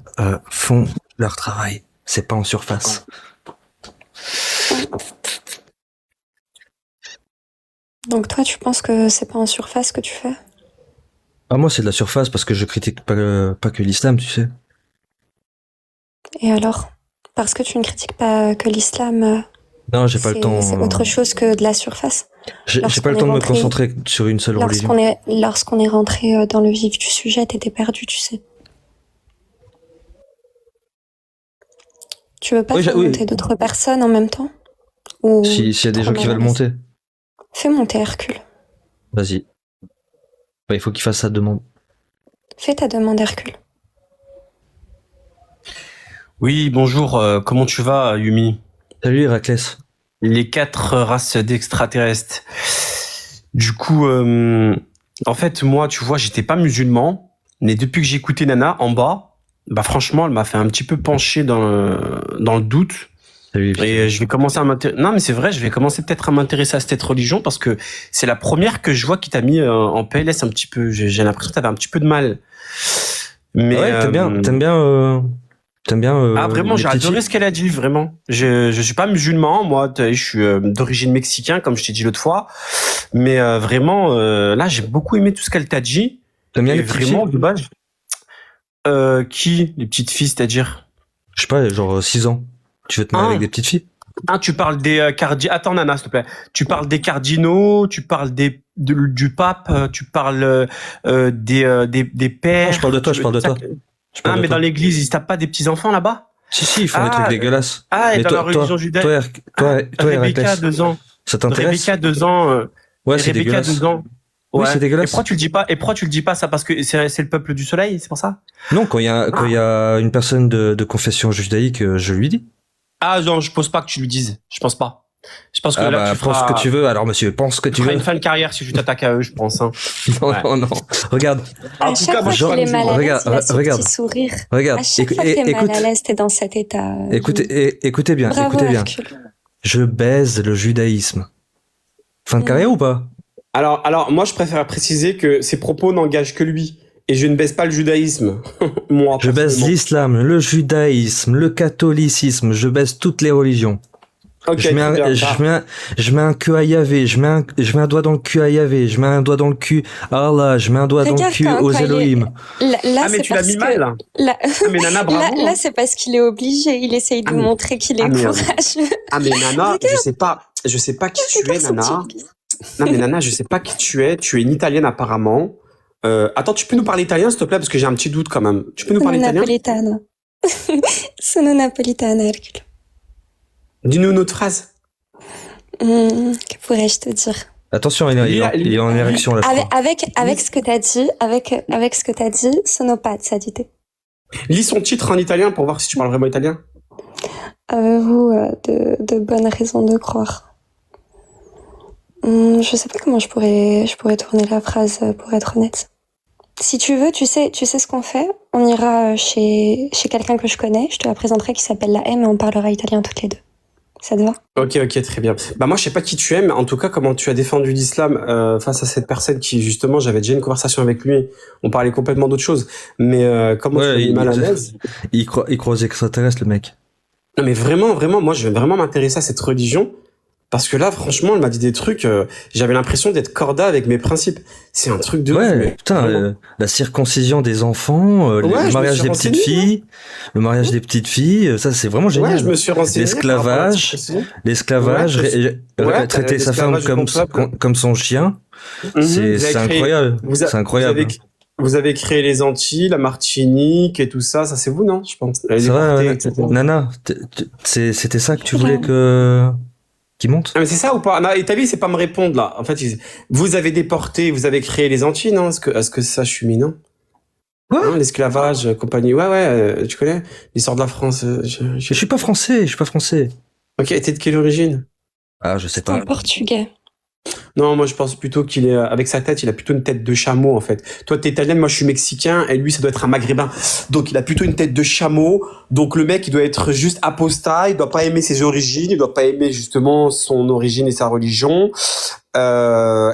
font leur travail. C'est pas en surface. Donc toi, tu penses que c'est pas en surface que tu fais? Ah, moi, c'est de la surface parce que je critique pas que l'islam, tu sais. Et alors? Parce que tu ne critiques pas que l'islam, Non, j'ai pas le temps. c'est autre chose que de la surface. J'ai pas le temps de me concentrer sur une seule religion. Lorsqu'on est rentré dans le vif du sujet, t'étais perdu, tu sais. Tu veux pas faire monter d'autres personnes en même temps? Ou s'il y a des gens qui veulent monter. Fais monter Hercule. Vas-y. Bah, il faut qu'il fasse sa demande. Fais ta demande, Hercule. Oui, bonjour, comment tu vas, Yumi? Salut, Héraclès. Les 4 races d'extraterrestres. Du coup, en fait, moi, tu vois, j'étais pas musulman, mais depuis que j'ai écouté Nana en bas, bah franchement, elle m'a fait un petit peu pencher dans le doute. Salut, et je vais commencer à m'intéresser. Non, mais c'est vrai, je vais commencer peut-être à m'intéresser à cette religion parce que c'est la première que je vois qui t'a mis en PLS un petit peu. J'ai l'impression que t'avais un petit peu de mal. Mais ouais, t'aimes bien. Ah vraiment, j'ai adoré ce qu'elle a dit, vraiment. Je suis pas musulman, moi, je suis d'origine mexicaine, comme je t'ai dit l'autre fois. Mais vraiment, là, j'ai beaucoup aimé tout ce qu'elle t'a dit. T'aimes bien les petites vraiment, filles de base. Qui? Les petites filles, c'est-à-dire? Je sais pas, genre 6 ans. Tu veux te marier avec des petites filles? Ah, tu parles des Attends, Nana, s'il te plaît. Tu parles des cardinaux, tu parles du pape, tu parles des pères. Non, je parle de toi, je parle de toi. Ah, mais dans l'église, ils se tapent pas des petits-enfants là-bas? Si, ils font des trucs dégueulasses. Ah, et dans la religion judaïque. Toi, Rebecca, 2 ans. Ça t'intéresse? Rebecca, 2 ans. Ouais, c'est Rebecca, dégueulasse. 2 ans. Ouais. Oui, c'est dégueulasse. Et pourquoi tu le dis pas ça? Parce que c'est le peuple du soleil, c'est pour ça? Non, quand il y a une personne de confession judaïque, je lui dis. Ah non, je pense pas que tu lui dises. Je pense pas. Je pense que là, tu pense feras... que tu veux. Alors, monsieur, pense que tu veux. une fin de carrière si tu t'attaques à eux, je pense. Hein. Non. Regarde. À chaque fois qu'il est mal à l'aise, il a ce regarde. petit sourire. Regarde. À chaque fois que t'es mal à l'aise, t'es dans cet état. Écoutez bien. Bravo, écoutez bien. Hercule. Je baise le judaïsme. Fin de carrière ou pas? Alors, moi, je préfère préciser que ces propos n'engagent que lui. Et je ne baisse pas le judaïsme. Moi, je baisse l'islam, le judaïsme, le catholicisme, je baisse toutes les religions. Okay, je mets un cul à Yahvé, je mets un doigt dans le cul à Yahvé, je mets un doigt dans le cul à Allah, je mets un doigt dans le cul aux Elohim. Là, mais tu l'as mis mal. Là, mais Nana, bravo. Là, c'est parce qu'il est obligé. Il essaye de montrer qu'il est courageux. Ah, mais Nana, je sais pas qui tu es, Nana. Non, mais Nana, je sais pas qui tu es. Tu es une Italienne, apparemment. Attends, tu peux nous parler italien, s'il te plaît, parce que j'ai un petit doute quand même. Tu peux nous parler italien? Sono napolitana, Hercule. Dis-nous une autre phrase. Que pourrais-je te dire? Attention, il est en érection là. Avec ce que t'as dit, avec ce que t'as dit, sono pazza, dis-te. Lis son titre en italien pour voir si tu parles vraiment italien. Avez-vous de bonnes raisons de croire? Je sais pas comment je pourrais tourner la phrase pour être honnête. Si tu veux, tu sais ce qu'on fait. On ira chez quelqu'un que je connais. Je te la présenterai qui s'appelle la M et on parlera italien toutes les deux. Ça te va? Ok, très bien. Bah moi, je sais pas qui tu es, mais en tout cas, comment tu as défendu l'islam face à cette personne qui, justement, j'avais déjà une conversation avec lui. On parlait complètement d'autre chose. Mais comment tu as mis mal à l'aise? Il croit aux extraterrestres, le mec. Non, mais vraiment, moi, je vais vraiment m'intéresser à cette religion Parce que là, franchement, elle m'a dit des trucs, j'avais l'impression d'être corda avec mes principes. C'est un truc de ouf, Ouais, mais putain, vraiment. la circoncision des enfants, Ouais, le je me mariage suis des petites renseigné, filles, le mariage des petites filles, ça c'est vraiment ouais, je génial. me suis renseigné par rapport à la L'esclavage, circoncision. Ouais, l'esclavage, traiter sa femme l'esclavage de ton peuple. comme son chien, Vous avez c'est créé, incroyable, vous, a- c'est incroyable. vous avez créé les Antilles, la Martinique et tout ça. Ça, c'est vous, non? Je pense. Les Ça va, déportés, etc. Nana, c'était ça que tu voulais qu'il monte? Ah, mais c'est ça ou pas? Non, et t'as vu, c'est pas me répondre, là. En fait, vous avez déporté, vous avez créé les Antilles, non? Est-ce que ça, je suis mis, non? Quoi? Hein, l'esclavage, compagnie. Ouais, tu connais? L'histoire de la France. Je suis pas français. Ok, t'es de quelle origine? Ah, je sais C'est un pas. portugais. Non, moi je pense plutôt qu'il est avec sa tête, il a plutôt une tête de chameau en fait. Toi t'es italienne, moi je suis mexicain et lui ça doit être un maghrébin. Donc il a plutôt une tête de chameau. Donc le mec il doit être juste apostat, il doit pas aimer ses origines, il doit pas aimer justement son origine et sa religion.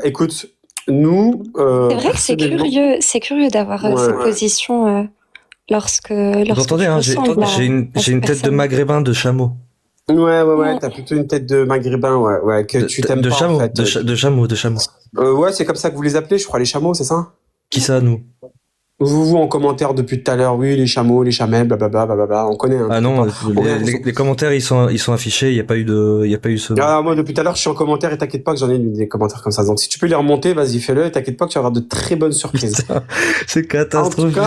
Écoute, nous C'est vrai que c'est curieux d'avoir cette position lorsque Vous entendez, tu hein, ressembles j'ai une à cette tête de personne. maghrébin de chameau. Ouais, t'as plutôt une tête de maghrébin, ouais, que tu t'aimes De pas chameau, en fait. de chameau. Ouais, c'est comme ça que vous les appelez, je crois, les chameaux, c'est ça? Qui ça, nous? Vous en commentaire depuis tout à l'heure, oui, les chameaux, les chamelles, blablabla, on connaît. Hein, Ah non, on est- les commentaires ils sont affichés, il y a pas eu ce. Ah, moi, depuis tout à l'heure, je suis en commentaire et t'inquiète pas que j'en ai des commentaires comme ça. Donc, si tu peux les remonter, vas-y, fais-le et t'inquiète pas que tu vas avoir de très bonnes surprises. C'est catastrophique.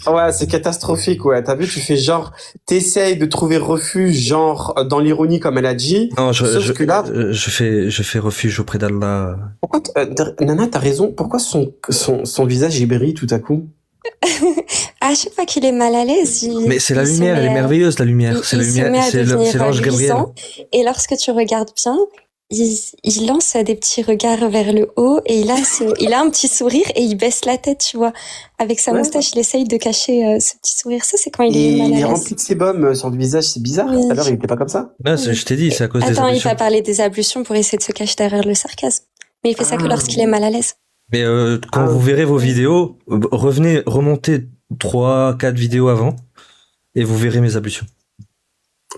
Ouais, c'est catastrophique, ouais. T'as vu, tu fais genre, t'essayes de trouver refuge, genre, dans l'ironie, comme elle a dit. Non, sauf que là, je fais refuge auprès d'Allah. pourquoi, Nana, t'as raison, pourquoi son visage, il brille tout à coup? À chaque fois qu'il est mal à l'aise, Mais c'est la lumière, elle est merveilleuse, la lumière. C'est la il se lumière, met à c'est devenir l'ange Gabriel. luisant. Et lorsque tu regardes bien, il lance des petits regards vers le haut et il a un petit sourire et il baisse la tête, tu vois. Avec sa moustache, il essaye de cacher ce petit sourire. Ça, c'est quand il est mal à Il est l'aise. rempli de sébum sur le visage, c'est bizarre. Oui. Tout à l'heure, il était pas comme ça. Non, je t'ai dit, c'est à cause des Attends, il ablutions. va parler des ablutions pour essayer de se cacher derrière le sarcasme. Mais il fait ça que lorsqu'il est mal à l'aise. Mais quand vous verrez vos vidéos, remontez 3-4 vidéos avant et vous verrez mes ablutions.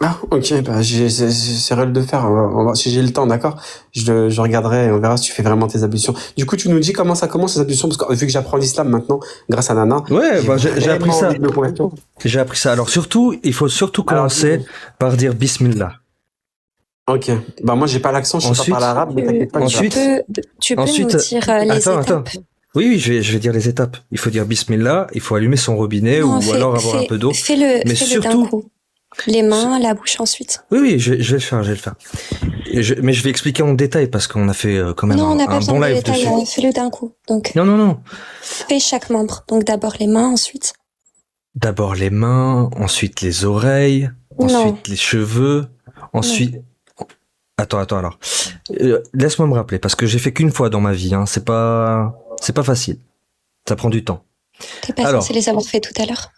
Ah, ok, bah, j'essaierai de le faire. Si j'ai le temps, d'accord? Je regarderai et on verra si tu fais vraiment tes ablutions. Du coup, tu nous dis comment ça commence, les ablutions, parce que vu que j'apprends l'islam maintenant, grâce à Nana. Ouais, bah, j'ai appris ça. envie de me convertir. J'ai appris ça. Alors il faut surtout commencer par dire Bismillah. Ok. Bah, moi, j'ai pas l'accent, je sais pas parler arabe, mais t'inquiète pas. Tu peux ensuite, nous dire les étapes. Attends. Oui, je vais dire les étapes. Il faut dire Bismillah, il faut allumer son robinet ou alors avoir un peu d'eau. Fais-le surtout d'un coup. Les mains, la bouche ensuite. Oui, je vais le faire, mais je vais expliquer en détail parce qu'on a fait quand même Non, on n'a pas un besoin bon de live détails, dessus. fais-le d'un coup. Donc, Non. fais chaque membre. Donc d'abord les mains, ensuite. D'abord les mains, ensuite les oreilles, ensuite les cheveux, ensuite. Attends alors. Laisse-moi me rappeler parce que j'ai fait qu'une fois dans ma vie. Hein. C'est pas facile. Ça prend du temps. T'es pas censé les avoir fait tout à l'heure.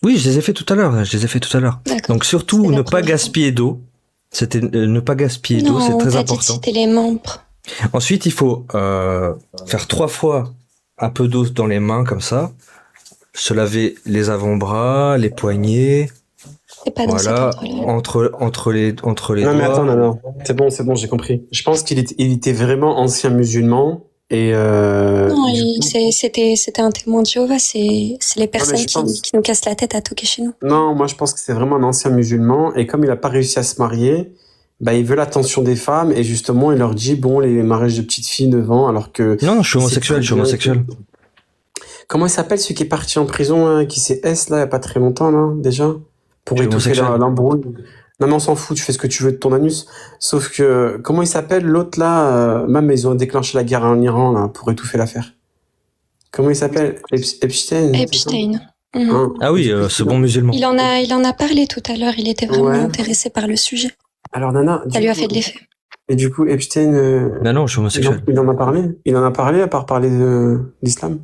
Oui, je les ai fait tout à l'heure. Donc surtout ne pas gaspiller d'eau. C'était ne pas gaspiller d'eau, c'est très important. C'était les membres. Ensuite, il faut faire 3 fois un peu d'eau dans les mains comme ça. Se laver les avant-bras, les poignets. C'est pas dans voilà, entre les non, doigts. Mais attends, non. C'est bon, j'ai compris. Je pense qu'il était vraiment ancien musulman. Et non, c'était un témoin de Jéhovah. C'est les personnes qui nous cassent la tête à toquer chez nous. Non, moi je pense que c'est vraiment un ancien musulman. Et comme il a pas réussi à se marier, bah il veut l'attention des femmes et justement il leur dit bon les mariages de petites filles 9 ans alors que. Non, je suis homosexuel. Comment il s'appelle celui qui est parti en prison, qui s'est S là il y a pas très longtemps là déjà pour étouffer l'embrouille. Non mais on s'en fout, tu fais ce que tu veux de ton anus. Sauf que, comment il s'appelle l'autre là même ils ont déclenché la guerre en Iran là pour étouffer l'affaire. Comment il s'appelle Epstein. Ah oui, ce bon musulman. Il en a parlé tout à l'heure, il était vraiment intéressé par le sujet. Alors Nana... Ça lui a fait de l'effet. Et du coup Epstein... Non, je suis homosexuel. Il en a parlé à part parler de l'islam?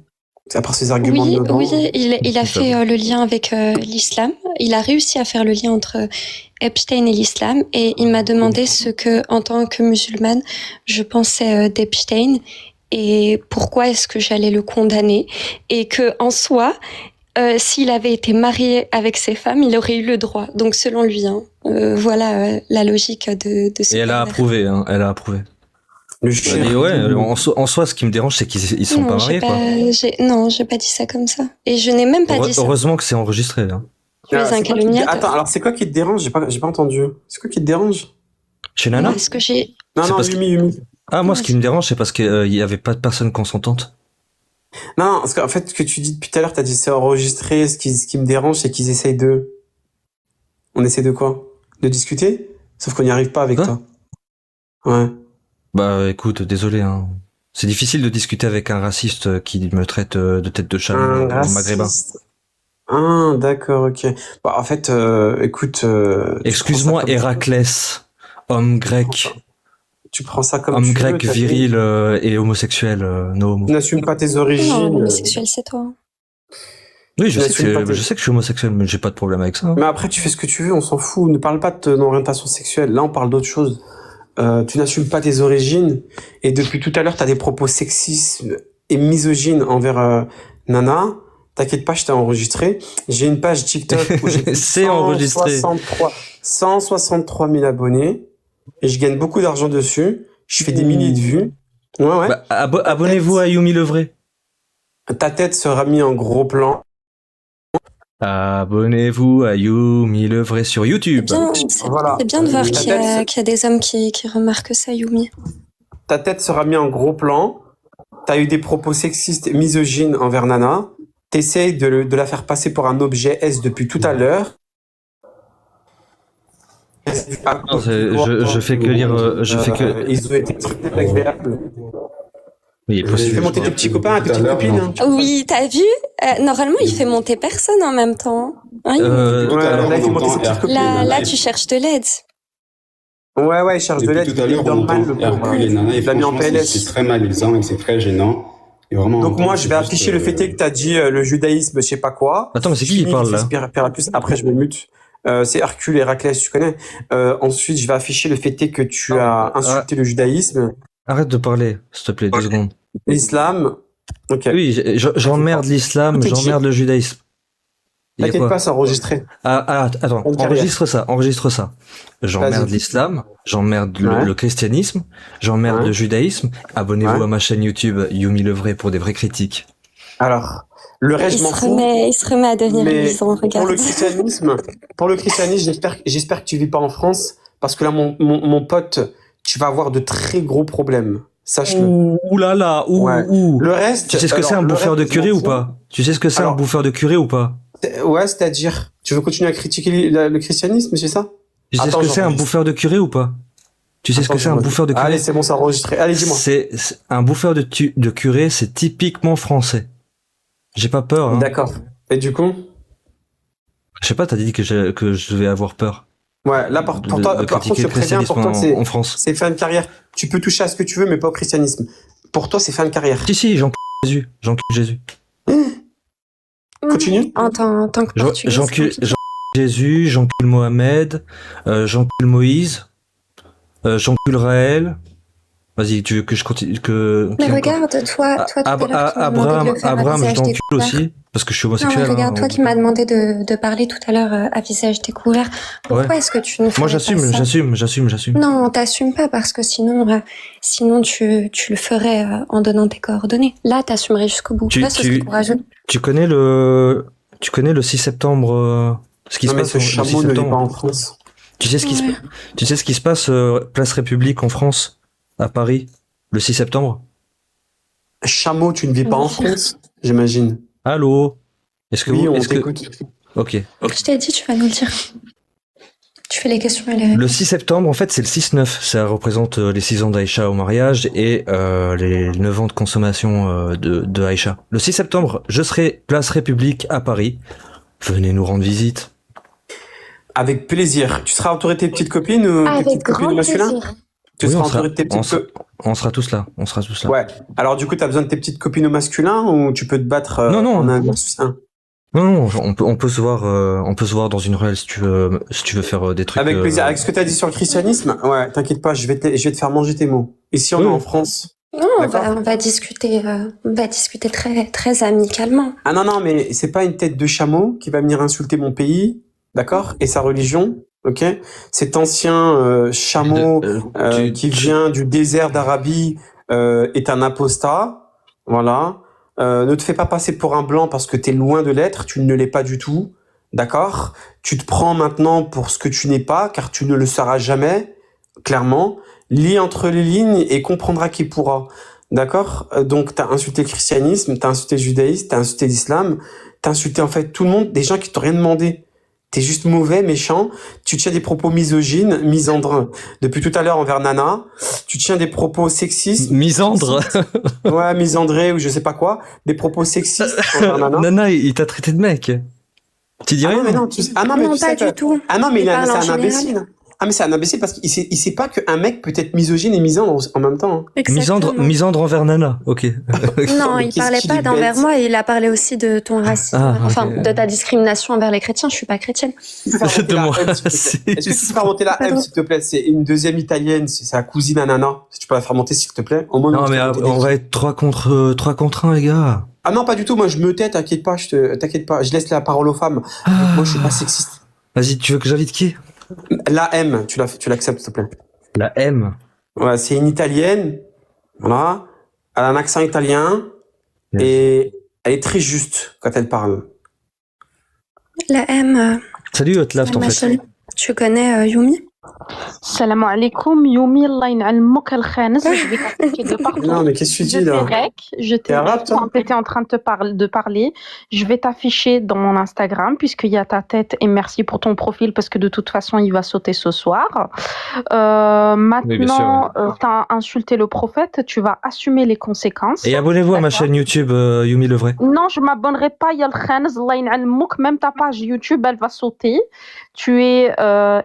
À part ses arguments oui, de dedans. Oui, il a fait le lien avec l'islam. Il a réussi à faire le lien entre Epstein et l'islam et il m'a demandé ce que, en tant que musulmane, je pensais d'Epstein et pourquoi est-ce que j'allais le condamner et que, en soi, s'il avait été marié avec ses femmes, il aurait eu le droit. Donc selon lui, hein, voilà la logique de ce Et elle a pervers. approuvé, hein, elle a approuvé. Le Et chien. ouais, en soi, ce qui me dérange, c'est qu'ils sont Non, pas mariés, quoi. Non, j'ai pas dit ça comme ça. Et je n'ai même pas dit ça. Heureusement que c'est enregistré, hein. Tu es un C'est quoi qui te- calomniateur. Attends, alors c'est quoi qui te dérange? J'ai pas entendu. C'est quoi qui te dérange? Chez Nana? Est-ce que j'ai... Non, C'est non, parce que- Yumi. Ah, moi, ce qui me dérange, c'est parce qu'il y avait pas de personne consentante. Non, parce qu'en fait, ce que tu dis depuis tout à l'heure, t'as dit c'est enregistré. Ce qui me dérange, c'est qu'ils essayent de. On essaie de quoi? De discuter? Sauf qu'on n'y arrive pas avec Quoi toi. Ouais. Bah, écoute, désolé, hein. C'est difficile de discuter avec un raciste qui me traite de tête de chat maghrébin. raciste. Ah, d'accord, ok. Bah, en fait, écoute. Excuse-moi, Héraclès, homme grec, Tu prends ça comme homme tu grec veux, t'as viril et homosexuel, no homo. dit. N'assume pas tes Non, origines. homosexuel, c'est toi. Oui, je sais n'assume pas que tes- je suis homosexuel, mais j'ai pas de problème avec ça. Mais après, tu fais ce que tu veux, on s'en fout. Ne parle pas de ton orientation sexuelle. Là, on parle d'autre chose. Tu n'assumes pas tes origines. Et depuis tout à l'heure, tu as des propos sexistes et misogynes envers Nana. T'inquiète pas, je t'ai enregistré. J'ai une page TikTok où j'ai C'est enregistré. 163 000 abonnés. Et je gagne beaucoup d'argent dessus. Je fais des milliers de vues. Ouais. Bah, abonnez-vous à Yumi le vrai. Ta tête sera mise en gros plan. Abonnez-vous à Yumi le vrai sur YouTube. Voilà. C'est bien de voir Ta qu'il y, a tête- qu'il y a des hommes qui remarquent ça, Yumi. Ta tête sera mise en gros plan. T'as eu des propos sexistes et misogynes envers Nana. T'essayes de la faire passer pour un objet S depuis tout à l'heure. Non, je fais que lire, je fais que. Ils ont été très agréables. Oui, Fais monter tes petits copains, tes petites copines. hein. Oui, t'as vu? Normalement, il fait monter personne en même temps. Hein, Yumi Ouais, là, il fait monter ses petites copines. là, tu cherches de l'aide. Ouais, il cherche de l'aide. Tout à l'heure, Il dort on mal, entend le pauvre. Hercule et Nana, et Il l'a mis en franchement, PLS. c'est très malaisant et c'est très gênant. Et vraiment, Donc on moi, entend, je c'est vais juste, afficher le fait est que t'as dit le judaïsme, je sais pas quoi. Attends, mais c'est qui qui Fini, parle il là? fait Spira plus. Après, je me mute. C'est Hercule et Héraclès, tu connais. Ensuite, je vais afficher le fait est que tu as insulté le judaïsme, Arrête de parler, s'il te plaît, 2 secondes. l'islam. Ok. Oui, j'emmerde l'islam, Tout est j'emmerde le judaïsme. Il y a T'inquiète quoi? pas, c'est enregistré. Attends, On dirait enregistre ça. J'emmerde Vas-y. l'islam, j'emmerde Ouais. le christianisme, j'emmerde Ouais. le judaïsme. Abonnez-vous Ouais. à ma chaîne YouTube Yumi le vrai pour des vraies critiques. Alors, le reste, je m'en fous. Il se remet à devenir Mais luisant, pour regarde. le christianisme, j'espère que tu vis pas en France, parce que là, mon pote, tu vas avoir de très gros problèmes. Sache-le. Ouh là là, Ouais. ouh. Le reste. Tu sais ce que alors, c'est un le bouffeur de reste, je curé m'en ou fous. pas? Tu sais ce que c'est un Alors- bouffeur de curé ou pas? Ouais, c'est-à-dire, tu veux continuer à critiquer le christianisme, c'est ça? Tu sais Attends, ce que c'est un j'enregistre. bouffeur de curé ou pas? Tu sais ce que c'est un bouffeur de curé? Allez, c'est bon, c'est enregistré. Allez, dis-moi. C'est un bouffeur de curé, c'est typiquement français. J'ai pas peur, hein. D'accord. Et du coup? Je sais pas, t'as dit que je vais avoir peur Ouais, là, pour toi, de par contre, critiquer je le préviens, pour toi, christianisme en France. c'est fin de carrière. Tu peux toucher à ce que tu veux, mais pas au christianisme. Pour toi, c'est fin de carrière. Si, j'encule Jésus, j'encule Jésus. Continue. En tant que portugais. J'encule Jésus, j'encule Mohamed, j'encule Moïse, j'encule Raël. Vas-y, tu veux que je continue Mais qui encore regarde, toi tout à l'heure, tu m'as demandé de le faire à Abraham, je visage t'encule découvert. aussi, parce que je suis Non, homosexuel. mais regarde, hein, toi qui m'as demandé de parler tout à l'heure à visage découvert, pourquoi est-ce que tu ne ferais Moi, pas ça j'assume. Non, t'assumes pas parce que sinon tu le ferais en donnant tes coordonnées. Là, t'assumerais jusqu'au bout. Là, ce serait courageux. Tu connais le 6 septembre, ce qui Non, se mais passe ce le 6 chameau ne vit pas septembre. en France. Tu sais ce qui Ouais. tu sais ce qui se passe Place République en France, à Paris, le 6 septembre? Chameau, tu ne vis pas en France, j'imagine. Allô? Est-ce que Oui, vous, on est-ce que... t'écoute. Ok. Je t'ai dit, tu vas nous le dire. Tu fais les questions et les réponses. Le 6 septembre, en fait, c'est le 6-9. Ça représente les 6 ans d'Aïcha au mariage et les 9 ans de consommation de Aïcha. Le 6 septembre, je serai Place République à Paris. Venez nous rendre visite. Avec plaisir. Tu seras entouré de tes petites copines ou tes Avec petites copines grand masculines? plaisir. Tu Oui, seras on sera- entouré de tes on petites sera- copines. On sera tous là. Ouais. Alors, du coup, t'as besoin de tes petites copines au masculin ou tu peux te battre Non, en un versus un? Non, on peut se voir dans une ruelle si tu veux faire des trucs. Avec plaisir. Avec ce que t'as dit sur le christianisme, ouais, t'inquiète pas, je vais te faire manger tes mots. Ici, on est Oui. en France. Non, D'accord? on va discuter très, très amicalement. Ah non, non, mais c'est pas une tête de chameau qui va venir insulter mon pays, d'accord? Et sa religion, ok? Cet ancien chameau qui vient du désert d'Arabie est un apostat, voilà. Ne te fais pas passer pour un blanc parce que t'es loin de l'être, tu ne l'es pas du tout, d'accord? Tu te prends maintenant pour ce que tu n'es pas, car tu ne le seras jamais, clairement. Lis entre les lignes et comprendras qui pourra. D'accord? Donc, t'as insulté le christianisme, t'as insulté le judaïsme, t'as insulté l'islam, t'as insulté en fait tout le monde, des gens qui t'ont rien demandé. T'es juste mauvais, méchant. Tu tiens des propos misogynes, misandres. Depuis tout à l'heure envers Nana, tu tiens des propos sexistes. Misandre. Ouais, misandré ou je sais pas quoi. Des propos sexistes envers Nana. Nana, il t'a traité de mec. Tu dis Ah rien? non, mais non, mais Non, tu pas sais du que... tout. Ah non, mais Il parle en c'est un général. imbécile. Ah, mais c'est un imbécile parce qu'il sait pas qu'un mec peut être misogyne et misandre en même temps. Misandre, Exactement. misandre envers Nana, ok. Non, il Qu'est-ce parlait qu'il pas est d'envers bête. moi, il a parlé aussi de ton racisme, Ah, ok. enfin, de ta discrimination envers les chrétiens. Je suis pas chrétienne. Tu peux faire monter De la moi. M, s'il te plaît. Est-ce que tu peux faire monter la Pardon. M, s'il te plaît? C'est une deuxième italienne, c'est sa cousine à Nana. Si tu peux la faire monter, s'il te plaît. Au moins, Non, nous, mais on on va être 3 contre 1, les gars. Ah non, pas du tout. Moi, je me tais, t'inquiète pas, t'inquiète pas. Je laisse la parole aux femmes. Ah. Moi, je suis pas sexiste. Vas-y, tu veux que j'invite qui? La M, tu l'acceptes, s'il te plaît. La M. Ouais, c'est une italienne. Voilà. Elle a un accent italien. Yes. Et elle est très juste quand elle parle. La M, Salut, Hotlaft, en ma fait. chérie. Tu connais Yumi? Salam alaikum, Youmi, Allah yin'almouk al-khanis. Je vais t'attaquer de partout. Non, mais qu'est-ce que tu Je dis, là? t'ai rec, je T'es t'ai arabe, toi? quand t'étais en train de parler. Je vais t'afficher dans mon Instagram puisqu'il y a ta tête et merci pour ton profil parce que de toute façon il va sauter ce soir. Oui, bien sûr, Maintenant, t'as insulté le prophète, tu vas assumer les conséquences. Et abonnez-vous à ma D'accord. chaîne YouTube, Yumi le vrai. Non, je m'abonnerai pas, ya al-khanis, Allah yin'almouk. Même ta page YouTube, elle va sauter. Tu es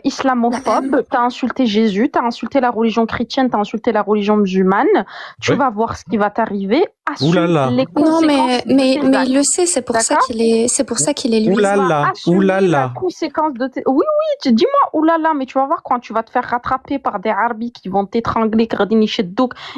islamophobe, t'as insulté Jésus, t'as insulté la religion chrétienne, t'as insulté la religion musulmane. Tu Oui. vas voir ce qui va t'arriver. Assume Ouh là là. les Non, conséquences mais de tes actes. il le sait, c'est pour ça D'accord. c'est pour ça qu'il est lui. Ouh là Tu vas là, assumer ouh là la là. conséquence de tes... Oui, dis-moi oulala, mais tu vas voir quand tu vas te faire rattraper par des arbis qui vont t'étrangler,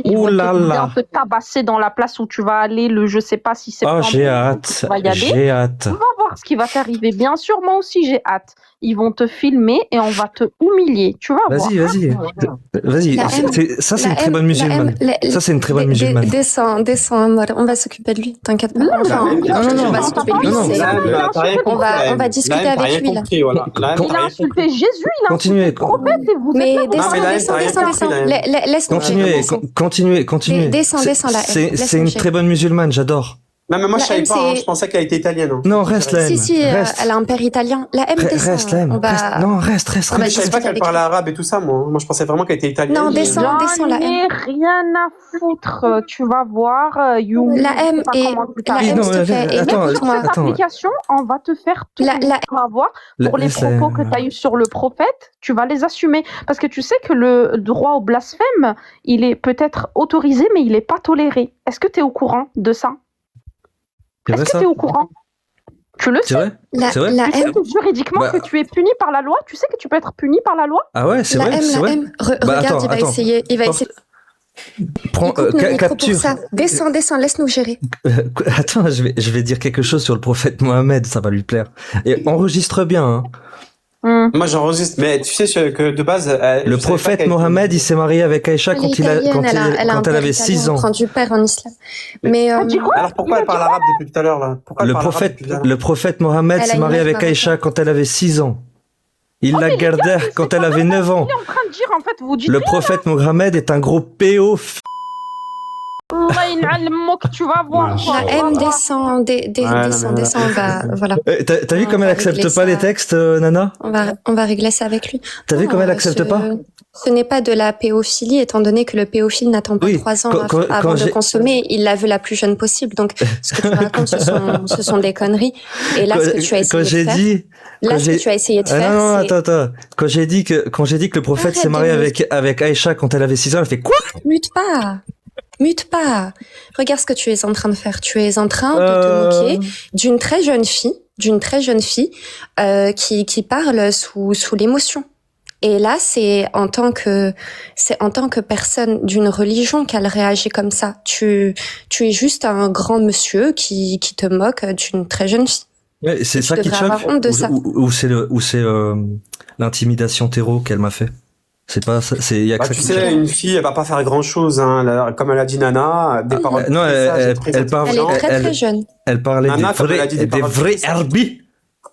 ils Ouh vont là là. bien te tabasser dans la place où tu vas aller, je sais pas si c'est Oh, j'ai hâte. tu vas y aller. J'ai hâte. Tu vas voir ce qui va t'arriver. Bien sûr, moi aussi j'ai hâte. Ils vont te filmer et on va te humilier. Tu vas voir. Vas-y. Vas-y. La M, Ça, c'est La une très M, bonne la musulmane. M, Ça, c'est une très bonne musulmane. Descends, Amor, on va s'occuper de lui, t'inquiète pas. Enfin, non, on va s'occuper de lui. non, c'est- Là, t'as rien On compris, va- la on va M. discuter La M, t'as avec rien lui, là. compris, voilà. La M, Con- Il t'as a rien insulté compris. Jésus, il a Continuez. insulté le prophète et vous Mais êtes là, vous descends, mais la M, descends, t'as rien descends, compris, descends. la M. Laisse-nous gérer. Continuez. Descends, la M. C'est Laisse-nous une gérer. très bonne musulmane, j'adore. Non, mais moi, je La savais M, pas, hein. c'est- Je pensais qu'elle était italienne. Hein. Non, reste la M. Si, Reste. elle a un père italien. La M descend. Reste la M. On va... Reste. Non, reste. on va Je savais discuter pas qu'elle avec parlait lui. arabe et tout ça, moi. Moi, je pensais vraiment qu'elle était italienne. Non, Et- descends. J'en la M. ai rien à foutre. Tu vas voir, Yumi. La je sais M pas et comment tu la t'appelles. M, non, s'il te plaît. Et attends, Sur écoute-moi. cette application, on va te faire tout. La- Tu vas voir pour les Laisse la propos M. que tu as eus sur le prophète, tu vas les assumer. Parce que tu sais que le droit au blasphème, il est peut-être autorisé, mais il n'est pas toléré. Est-ce que tu es au courant de ça? C'est vrai Est-ce que ça? tu es au courant? Tu le C'est sais? vrai? C'est vrai? La Tu sais M, que juridiquement Bah- que tu es puni par la loi? Tu sais que tu peux être puni par la loi? Ah ouais, c'est la vrai? M, C'est la vrai? M. Bah, Regarde, attends, il va attends. essayer. Il va Porte- essayer. Prends, Écoute nos micros pour capture. ça. Descends, laisse-nous gérer. Attends, je vais dire quelque chose sur le prophète Mohammed, ça va lui plaire. Et enregistre bien, hein. Moi, j'enregistre. Mais tu sais que de base. Le prophète Mohammed, il s'est marié avec Aïcha Elle est quand italienne, quand elle elle un père avait italien, 6 ans. On prend du père en islam. Mais Ah, dis quoi? Alors pourquoi elle parle arabe depuis tout à l'heure, là? Pourquoi elle parle arabe depuis tout à l'heure Le prophète Mohammed Elle a s'est une marié meuf avec marocaine. Aïcha quand elle avait 6 ans. Il la mais les gardait gars, mais quand c'est elle pas avait 9 ans. Il est en train de dire, en fait, vous dites Le prophète Mohammed est un gros péo. Allah yin'almouk, tu vas voir. La la M descend, descend, on va, voilà. T'as vu On comme va elle accepte régler pas ça. les textes, Nana? On va régler ça avec lui. T'as vu Non, comme elle accepte pas? Ce n'est pas de la péophilie, étant donné que le péophile n'attend pas Oui, 3 ans quand avant de j'ai- consommer. Il l'a vu la plus jeune possible. Donc, ce que tu racontes, ce sont des conneries. Et là, ce que tu as Quand essayé j'ai de faire, dit, là, quand ce que j'ai- tu as essayé de Ah faire, non, c'est attends. Quand j'ai dit que le prophète Arrête s'est marié de avec Aïcha quand elle avait 6 ans, elle fait quoi? mute pas. Mute pas. Regarde ce que tu es en train de faire. Tu es en train de te moquer d'une très jeune fille qui parle sous l'émotion. Et là, c'est en tant que personne d'une religion qu'elle réagit comme ça. Tu es juste un grand monsieur qui te moque d'une très jeune fille. Ouais, c'est ça qui te choque, ou c'est l'intimidation terreau qu'elle m'a fait. C'est pas ça, il y a que ça tu qui sais, une fille, elle va pas faire grand chose, hein. Comme elle a dit Nana, des paroles. Non, elle parle. Elle est très jeune. Elle parlait Nana, des vrais herbis.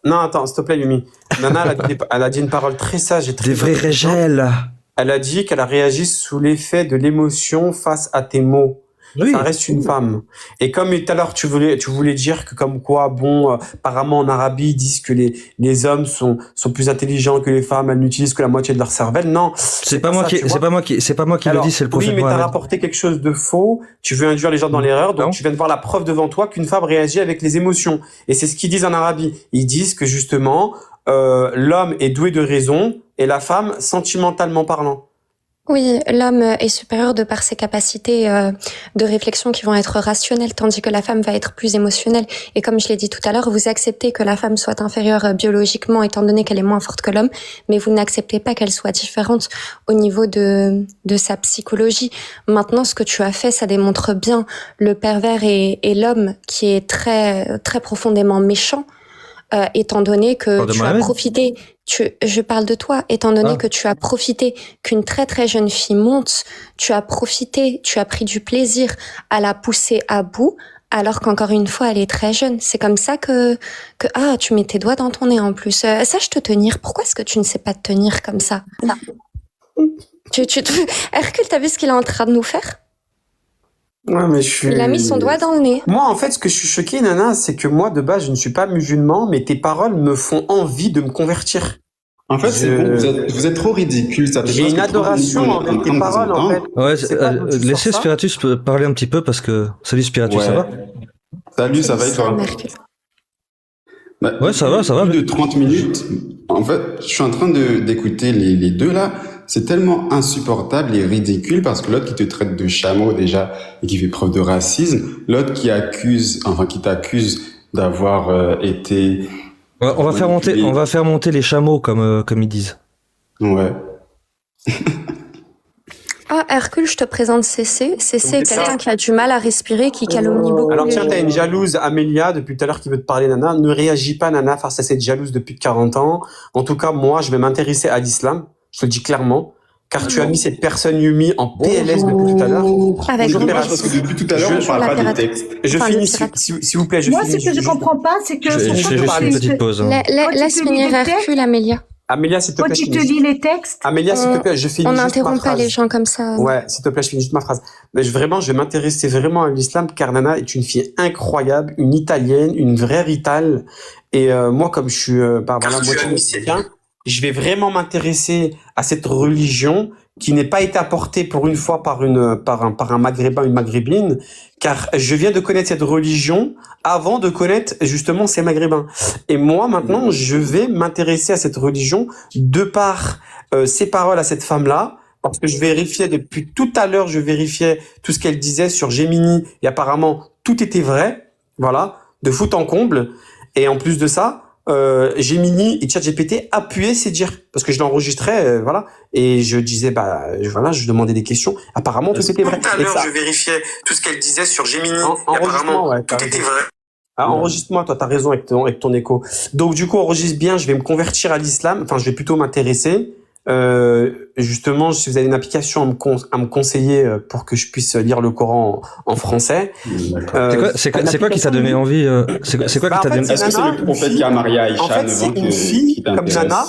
Non, attends, s'il te plaît, Yumi. Nana, elle a dit une parole très sage et très. Des vrais régels. Elle a dit qu'elle a réagi sous l'effet de l'émotion face à tes mots. Oui. Ça reste une femme. Et comme tout à l'heure, tu voulais dire que comme quoi, bon, apparemment en Arabie, ils disent que les hommes sont plus intelligents que les femmes, elles n'utilisent que la moitié de leur cervelle. Non. C'est pas moi qui le dis, c'est le prophète. Oui, mais t'as rapporté quelque chose de faux. Tu veux induire les gens dans l'erreur. Donc, tu viens de voir la preuve devant toi qu'une femme réagit avec les émotions. Et c'est ce qu'ils disent en Arabie. Ils disent que justement, l'homme est doué de raison et la femme sentimentalement parlant. Oui, l'homme est supérieur de par ses capacités de réflexion qui vont être rationnelles, tandis que la femme va être plus émotionnelle. Et comme je l'ai dit tout à l'heure, vous acceptez que la femme soit inférieure biologiquement, étant donné qu'elle est moins forte que l'homme, mais vous n'acceptez pas qu'elle soit différente au niveau de sa psychologie. Maintenant, ce que tu as fait, ça démontre bien le pervers et l'homme qui est très, très profondément méchant. Étant donné que tu as profité, je parle de toi, étant donné que tu as profité qu'une très très jeune fille monte, tu as profité, tu as pris du plaisir à la pousser à bout, alors qu'encore une fois, elle est très jeune. C'est comme ça que tu mets tes doigts dans ton nez en plus. Sache te tenir. Pourquoi est-ce que tu ne sais pas te tenir comme ça? Hercule, t'as vu ce qu'il est en train de nous faire? Ouais, mais Il a mis son doigt dans le nez. Moi, en fait, ce que je suis choqué, Nana, c'est que moi, de base, je ne suis pas musulman, mais tes paroles me font envie de me convertir. En fait, c'est bon, vous êtes trop ridicule. J'ai une adoration avec tes paroles, en fait. Ouais, laissez Spiritus parler un petit peu parce que... Salut Spiritus, ça va? Salut, ça va et toi? Ouais, ça va. Plus de 30 minutes. En fait, je suis en train d'écouter les deux là. C'est tellement insupportable et ridicule parce que l'autre qui te traite de chameau déjà et qui fait preuve de racisme, l'autre qui t'accuse d'avoir été... Ouais, on va faire monter les chameaux comme ils disent. Ouais. Ah, Hercule, je te présente Cécé. Cécé est quelqu'un qui a du mal à respirer, qui calomnie beaucoup. Alors tiens, t'as une jalouse Amélia depuis tout à l'heure qui veut te parler, Nana. Ne réagis pas, Nana, face à cette jalouse depuis 40 ans. En tout cas, moi, je vais m'intéresser à l'islam. Je te le dis clairement. Car tu as mis cette personne Yumi en PLS depuis tout à l'heure. Parce que depuis tout à l'heure, on parle pas des textes. Je finis, s'il vous plaît. Moi, ce que je comprends pas, c'est que... Je vais faire une petite pause. Laisse finir Hercule, Amélia. Amélia, s'il te plaît. Quand tu te lis les textes... Amélia, s'il te plaît, je finis juste ma phrase. On n'interrompt pas les gens comme ça. Ouais, s'il te plaît, je finis juste ma phrase. Mais je vais m'intéresser vraiment à l'islam car Nana est une fille incroyable, une italienne, une vraie ritale. Et moi, comme je suis moitié mexicain, je vais vraiment m'intéresser à cette religion qui n'est pas été apportée pour une fois par un maghrébin, une maghrébine, car je viens de connaître cette religion avant de connaître justement ces maghrébins. Et moi, maintenant, je vais m'intéresser à cette religion de par ces paroles à cette femme-là, parce que je vérifiais depuis tout à l'heure, je vérifiais tout ce qu'elle disait sur Gemini, et apparemment, tout était vrai, voilà, de fond en comble. Et en plus de ça, Gemini et ChatGPT appuyaient ses dires parce que je l'enregistrais, voilà, et je disais je demandais des questions. Apparemment tout était vrai. Tout à l'heure, je vérifiais tout ce qu'elle disait sur Gemini. Apparemment tout était vrai. Enregistre-moi, toi, t'as raison avec ton écho. Donc du coup, enregistre bien. Je vais me convertir à l'islam. Enfin, je vais plutôt m'intéresser. Justement, si vous avez une application à me conseiller pour que je puisse lire le Coran en français. C'est quoi qui t'a donné envie C'est quoi qui t'a donné? Est-ce que c'est le prophète qui a marié Aïcha? En fait, c'est une fille comme Nana.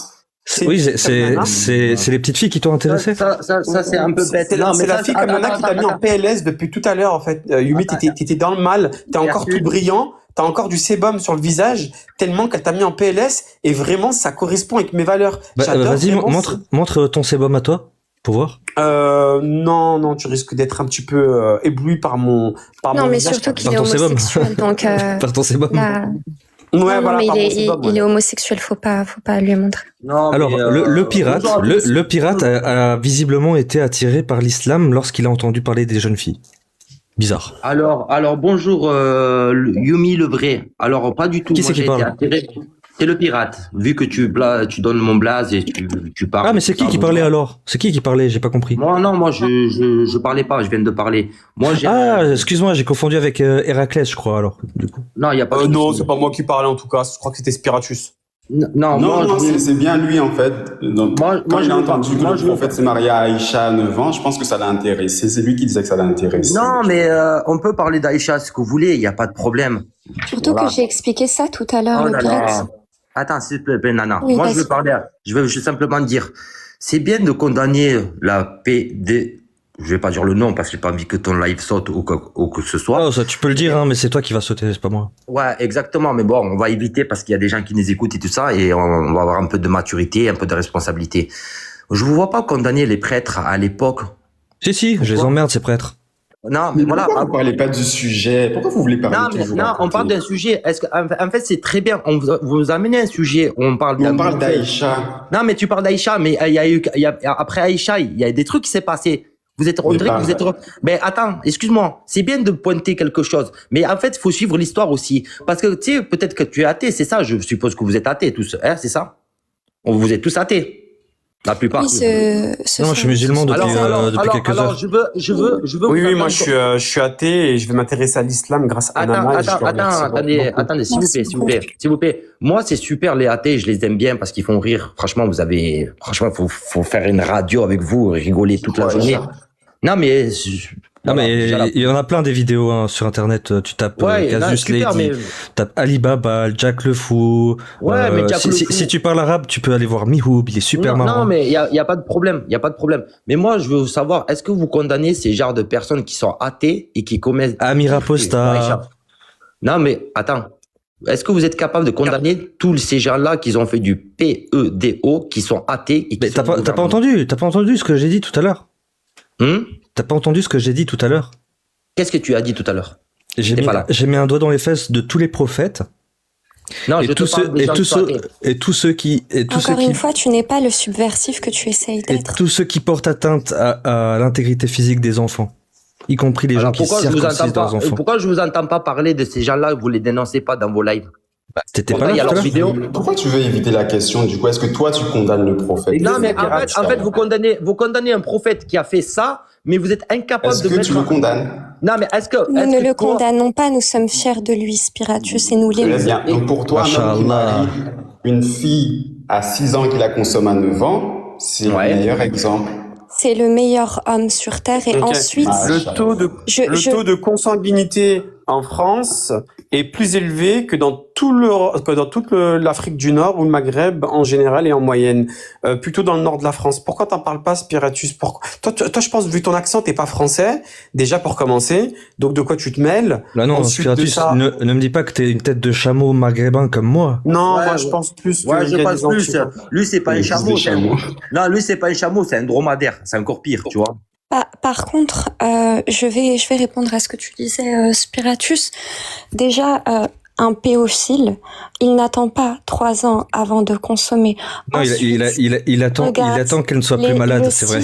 Oui, c'est les petites filles qui t'ont intéressé. Ça c'est un peu bête. C'est la fille comme Nana qui t'a mis en PLS depuis tout à l'heure, en fait. Yumi, t'étais dans le mal, t'es encore tout brillant. T'as encore du sébum sur le visage, tellement qu'elle t'a mis en PLS, et vraiment, ça correspond avec mes valeurs. Vas-y, montre ton sébum à toi, pour voir. Non, tu risques d'être un petit peu ébloui par mon Non, mais visage. surtout qu'il est homosexuel, donc... Par ton sébum. Ouais, non, voilà, mais il est homosexuel, faut pas lui montrer. Non, alors, le pirate a visiblement été attiré par l'islam lorsqu'il a entendu parler des jeunes filles. Bizarre. Alors bonjour Yumi le vrai. Alors pas du tout. Qui c'est qui parle? T'es le pirate. Vu que tu donnes mon blaze et tu parles. Ah, mais c'est qui parlait alors? C'est qui parlait? J'ai pas compris. Moi, non, moi, je parlais pas, je viens de parler. Moi, Excuse-moi, j'ai confondu avec Héraclès, je crois, alors, du coup. Non, il y a pas. Non, c'est pas moi qui parlais en tout cas. Je crois que c'était Spiratus. Non, c'est bien lui en fait. Donc, quand il a entendu que le prophète s'est marié à Aïcha à 9 ans, je pense que ça l'a intéressé. C'est lui qui disait que ça l'a intéressé. Non, mais on peut parler d'Aïcha ce que vous voulez, il n'y a pas de problème. Surtout que j'ai expliqué ça tout à l'heure, Oh le là pirate. là. Attends, s'il te plaît, Nana. Oui, Moi, vas-y. je veux juste simplement dire, c'est bien de condamner la PD. Je vais pas dire le nom parce que j'ai pas envie que ton live saute ou que ce soit. Oh, ça, tu peux le dire, hein, mais c'est toi qui vas sauter, c'est pas moi. Ouais, exactement. Mais bon, on va éviter parce qu'il y a des gens qui nous écoutent et tout ça et on va avoir un peu de maturité, un peu de responsabilité. Je vous vois pas condamner les prêtres à l'époque. Si, je les emmerde, ces prêtres. Non, mais voilà. Pourquoi vous parlez pas du sujet? Pourquoi vous voulez parler toujours à on côté? parle d'un sujet. En fait, c'est très bien. Vous amenez un sujet. On parle d'Aïcha. Non, mais tu parles d'Aïcha, mais après Aïcha, il y a des trucs qui s'est passé. Mais attends, excuse-moi. C'est bien de pointer quelque chose. Mais en fait, il faut suivre l'histoire aussi. Parce que, tu sais, peut-être que tu es athée. C'est ça. Je suppose que vous êtes athées tous. Hein, c'est ça? Vous êtes tous athées. La plupart. Non, je suis musulman depuis quelques heures. Alors, je veux. Oui, moi je suis athée et je vais m'intéresser à l'islam grâce à Nana. Attendez, s'il vous plaît. Moi, c'est super les athées, je les aime bien parce qu'ils font rire. Franchement, faut faire une radio avec vous, rigoler toute la journée. Non, mais il y en a plein des vidéos hein, sur internet. Tu tapes Casus Lady, tapes Alibaba, Jack le Fou. Si tu parles arabe, tu peux aller voir Mihoub, il est super marrant. Non, mais il y a pas de problème, Mais moi, je veux savoir, est-ce que vous condamnez ces genres de personnes qui sont athées et qui commettent Amir Aposta. Non, mais attends. Est-ce que vous êtes capable de condamner tous ces gens-là qui ont fait du PEDO, qui sont athées et qui t'as pas entendu ce que j'ai dit tout à l'heure. T'as pas entendu ce que j'ai dit tout à l'heure? Qu'est-ce que tu as dit tout à l'heure? J'ai mis un doigt dans les fesses de tous les prophètes. Non, tous ceux qui... Encore une fois, tu n'es pas le subversif que tu essayes d'être. Et tous ceux qui portent atteinte à l'intégrité physique des enfants. Y compris les gens qui circoncisent leurs enfants. Pourquoi je vous entends pas parler de ces gens-là, vous les dénoncez pas dans vos lives? T'étais pas là, Pourquoi tu veux éviter la question? Du coup, est-ce que toi, tu condamnes le prophète? Non, mais en fait, vous condamnez un prophète qui a fait ça, mais vous êtes incapable de mettre... Est-ce que tu le condamnes? Non, mais Nous ne le condamnons pas, nous sommes fiers de lui, Spiratus, et nous l'aimons. Très bien. Donc pour toi, un homme qui marie une fille à 6 ans qui la consomme à 9 ans, c'est le meilleur exemple. C'est le meilleur homme sur Terre. Et ensuite... Le taux de consanguinité en France est plus élevé que dans toute l'Afrique du Nord ou le Maghreb en général et en moyenne. Plutôt dans le nord de la France. Pourquoi t'en parles pas, Spiratus? Toi, je pense, vu ton accent, t'es pas français, déjà pour commencer. Donc de quoi tu te mêles? Là non, ensuite, Spiratus, ne me dis pas que t'es une tête de chameau maghrébin comme moi. Non, moi je pense plus. Ouais, je pense plus. Lui, c'est pas un chameau. Non, lui, c'est pas un chameau, c'est un dromadaire. C'est encore pire, tu vois. Par contre, je vais répondre à ce que tu disais, Spiratus. Déjà, un pédophile, il n'attend pas 3 ans avant de consommer. Non, ensuite, il attend qu'elle ne soit plus malade, c'est vrai.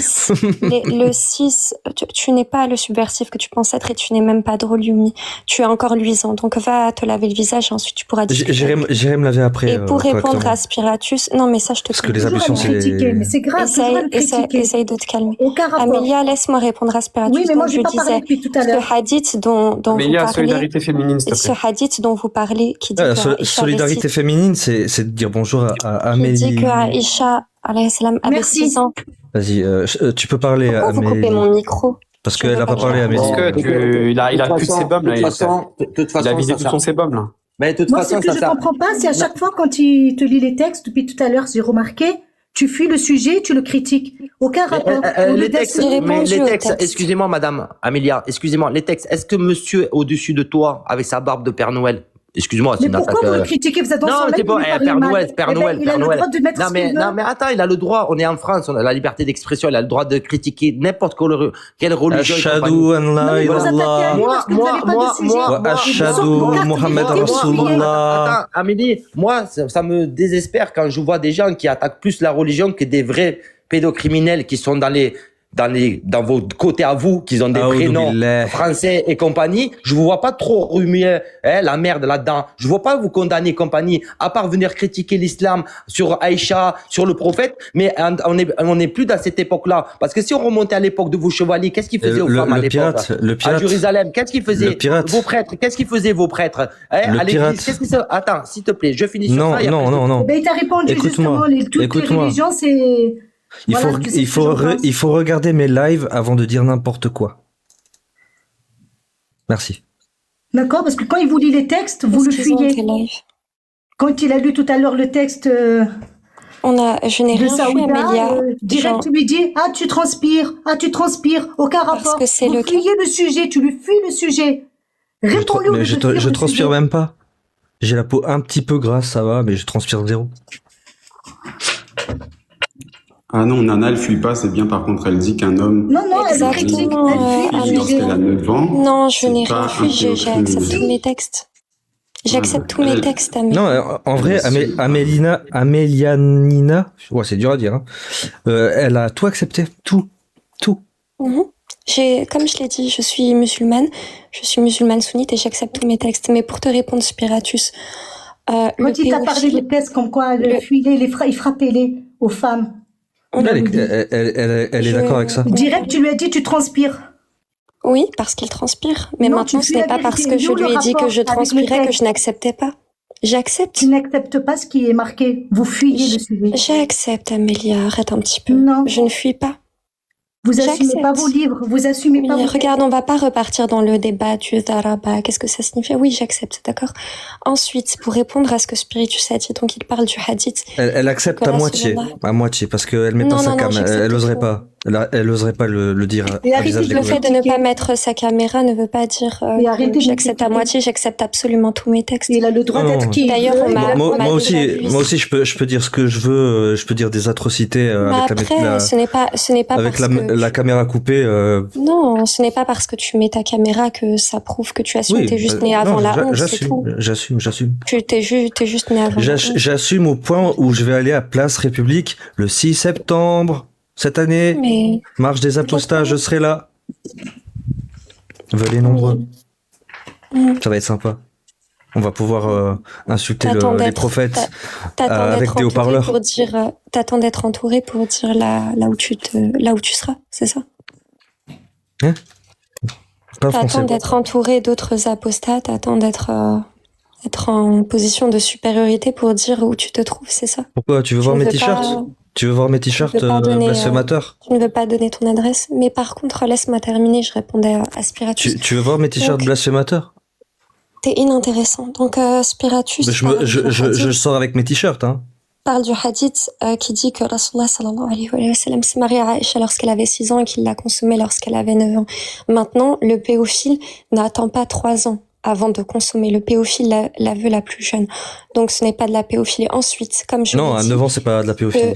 Le 6, tu n'es pas le subversif que tu penses être et tu n'es même pas drôle, Yumi. Tu es encore luisant, donc va te laver le visage et ensuite tu pourras discuter. J'irai me laver après. Et pour répondre à Spiratus, non mais ça je te Parce que les ambitions c'est... Mais c'est grave, Essaye de te calmer. Aucun rapport. Amélia, laisse-moi répondre à Spiratus. Oui, mais moi je n'ai pas parlé depuis tout à l'heure. Ce hadith dont vous parlez... solidarité féminine, s'il te plaît. Ce hadith dont vous parlez, qui dit que solidarité féminine, c'est de dire bonjour à Amélie. Qui dit que Aïcha, alayhi salam, avait 6 ans. Vas-y, tu peux parler à Amélie. Pourquoi vous coupez mon micro? Parce qu'elle n'a pas parlé à Amélie. Parce que il a plus de sébum là. Il a visé tout son sébum là. Mais de toute Moi, façon, ce que je comprends pas, c'est à chaque fois quand il te lit les textes, depuis tout à l'heure, j'ai remarqué, tu fuis le sujet, tu le critiques. Aucun rapport. Les textes, excusez-moi, madame Amélia, excusez-moi, les textes, est-ce que monsieur est au-dessus de toi avec sa barbe de Père Noël? Excuse-moi, c'est une attaque. Mais pourquoi vous le critiquez? Vous êtes dans son live, bon, Père Noël. Il a le droit de mettre ce qu'il veut. Non, mais attends, il a le droit. On est en France, on a la liberté d'expression. Il a le droit de critiquer n'importe quelle religion. Ashhadu an la ilaha Moi, Ashhadu Muhammad Rasulullah. Attends, Amélie, moi, ça me désespère quand je vois des gens qui attaquent plus la religion que des vrais pédocriminels qui sont dans les dans vos côtés à vous, qu'ils ont des prénoms français et compagnie, je vous vois pas trop remuer la merde là-dedans. Je vois pas vous condamner compagnie, à part venir critiquer l'islam sur Aïcha, sur le prophète, mais on n'est plus dans cette époque-là. Parce que si on remontait à l'époque de vos chevaliers, qu'est-ce qu'ils faisaient aux femmes à l'époque? À Jérusalem, qu'est-ce qu'ils faisaient? Vos prêtres, qu'est-ce qu'ils faisaient vos prêtres? À l'église, qu'est-ce qu'ils... Attends, s'il te plaît, je finis sur ça. Non. Ben, il t'a répondu justement, toutes les religions, c'est... Il faut regarder mes lives avant de dire n'importe quoi. Merci. D'accord, parce que quand il vous lit les textes, vous le fuyez. Quand il a lu tout à l'heure le texte je n'ai rien fait, Amélia. direct, tu lui dis, tu transpires, aucun rapport. Parce que c'est vous fuyez le sujet, tu lui fuis le sujet. Réponds-lui au lieu de fuir je le transpire sujet. même pas. J'ai la peau un petit peu grasse, ça va, mais je transpire zéro. Ah non, Nana, elle fuit pas, c'est bien. Par contre, elle dit qu'un homme... Non, elle critique, elle fuit. Lorsqu'elle a 9 ans... Non, je n'ai rien fui, j'accepte tous mes textes. J'accepte tous mes textes, Amélia. Non, en vrai, Amélianina, ouais, c'est dur à dire, hein. Elle a tout accepté, tout. Comme je l'ai dit, je suis musulmane sunnite et j'accepte tous mes textes. Mais pour te répondre, Spiratus, quand il t'a parlé des textes comme quoi elle fuyait, il frappait aux femmes. Elle est d'accord avec ça. Direct, tu lui as dit, tu transpires. Oui, parce qu'il transpire. Mais maintenant, ce n'est pas parce que je lui ai dit que je transpirais que je n'acceptais pas. J'accepte. Tu n'acceptes pas ce qui est marqué. Vous fuyez le sujet. J'accepte, Amélia. Arrête un petit peu. Non. Je ne fuis pas. Vous assumez pas vos livres. Vous assumez pas vos regarde, on va pas repartir dans le débat du Daraba. Qu'est-ce que ça signifie? Oui, j'accepte, d'accord. Ensuite, pour répondre à ce que Spiritus a dit, donc il parle du hadith. Elle accepte à moitié, parce qu'elle met pas sa caméra. Elle oserait pas. Elle oserait pas le dire à visage découvert. Le fait de ne pas mettre sa caméra ne veut pas dire que j'accepte à moitié, j'accepte absolument tous mes textes. Il a le droit d'être qui. D'ailleurs, moi aussi, je peux dire ce que je veux. Je peux dire des atrocités avec la caméra coupée. Non, ce n'est pas parce que tu mets ta caméra que ça prouve que tu assumes. Oui, t'es juste né avant la honte, c'est tout. J'assume. T'es juste né avant la honte. J'assume au point où je vais aller à Place République le 6 septembre. Cette année, marche des apostats, je serai là. Venez nombreux. Ça va être sympa. On va pouvoir insulter les prophètes avec des haut-parleurs. T'attends d'être entouré pour dire là où tu seras, c'est ça? T'attends d'être entouré d'autres apostats, t'attends d'être en position de supériorité pour dire où tu te trouves, c'est ça? Pourquoi? Tu veux voir mes t-shirts? Tu veux voir mes t-shirts blasphémateurs? Tu ne veux pas donner ton adresse, mais par contre, laisse-moi terminer, je répondais à Spiratus. Tu veux voir mes t-shirts blasphémateurs? T'es inintéressant. Donc, Spiratus... Je sors avec mes t-shirts, hein. Parle du hadith qui dit que Rasulullah sallallahu alayhi wa sallam s'est marié à Aïcha lorsqu'elle avait 6 ans et qu'il l'a consommée lorsqu'elle avait 9 ans. Maintenant, le pédophile n'attend pas 3 ans avant de consommer. Le pédophile la veut la plus jeune. Donc, ce n'est pas de la pédophilie. Ensuite, comme je Non, à 9 ans, c'est pas de la pédophilie.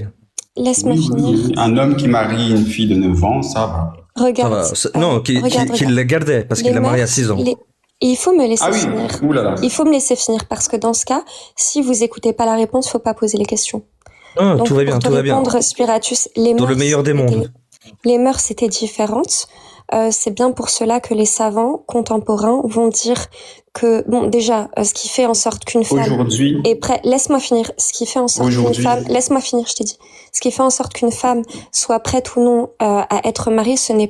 Laisse-moi finir. Un homme qui marie une fille de 9 ans, ça va. Regarde. Non, qu'il la gardait parce qu'il l'a mariée à 6 ans. Il faut me laisser finir. Oulala. Il faut me laisser finir parce que dans ce cas, si vous écoutez pas la réponse, faut pas poser les questions. Donc, tout va bien, tout va bien. Spiratus, dans le meilleur des mondes. Les mœurs étaient différentes. C'est bien pour cela que les savants contemporains vont dire que, bon, déjà, ce qui fait en sorte qu'une femme aujourd'hui est prête, laisse-moi finir, ce qui fait en sorte qu'une femme, laisse-moi finir, je t'ai dit, ce qui fait en sorte qu'une femme soit prête ou non à être mariée, ce ne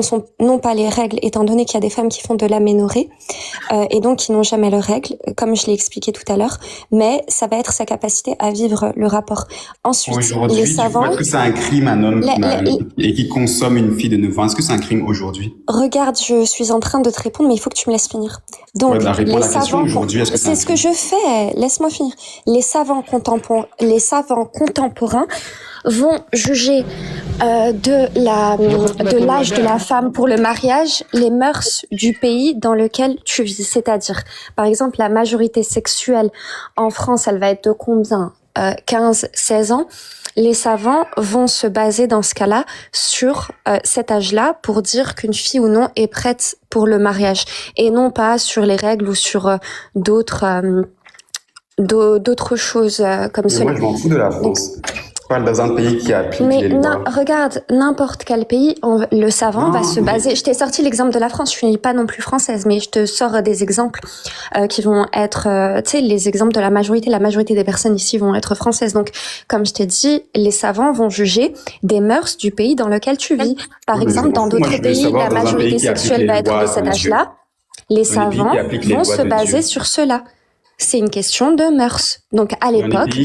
sont non pas les règles, étant donné qu'il y a des femmes qui font de l'aménorrhée, et donc qui n'ont jamais leurs règles, comme je l'ai expliqué tout à l'heure, mais ça va être sa capacité à vivre le rapport. Ensuite, les savants... Est-ce que c'est un crime, un homme qui marie et qui consomme une fille de 9 ans? Est-ce que c'est un crime aujourd'hui? Regarde, je suis en train de te répondre, mais il faut que tu me laisses finir. Donc, les savants, c'est ce que je fais. Laisse-moi finir. Les savants contemporains vont juger de l'âge de la femme pour le mariage, les mœurs du pays dans lequel tu vis. C'est-à-dire, par exemple, la majorité sexuelle en France, elle va être de combien? 15-16 ans. Les savants vont se baser dans ce cas-là sur cet âge-là pour dire qu'une fille ou non est prête pour le mariage et non pas sur les règles ou sur d'autres choses comme cela. Moi, je m'en fous de la France. Je parle dans un pays qui applique Mais les lois. regarde, n'importe quel pays, le savant va se baser. Je t'ai sorti l'exemple de la France. Je suis pas non plus française, mais je te sors des exemples qui vont être, tu sais, les exemples de la majorité. La majorité des personnes ici vont être françaises. Donc, comme je t'ai dit, les savants vont juger des mœurs du pays dans lequel tu vis. Par exemple, dans d'autres pays, la majorité sexuelle va être de cet âge-là. Les savants vont se baser sur cela. C'est une question de mœurs. Donc, à l'époque,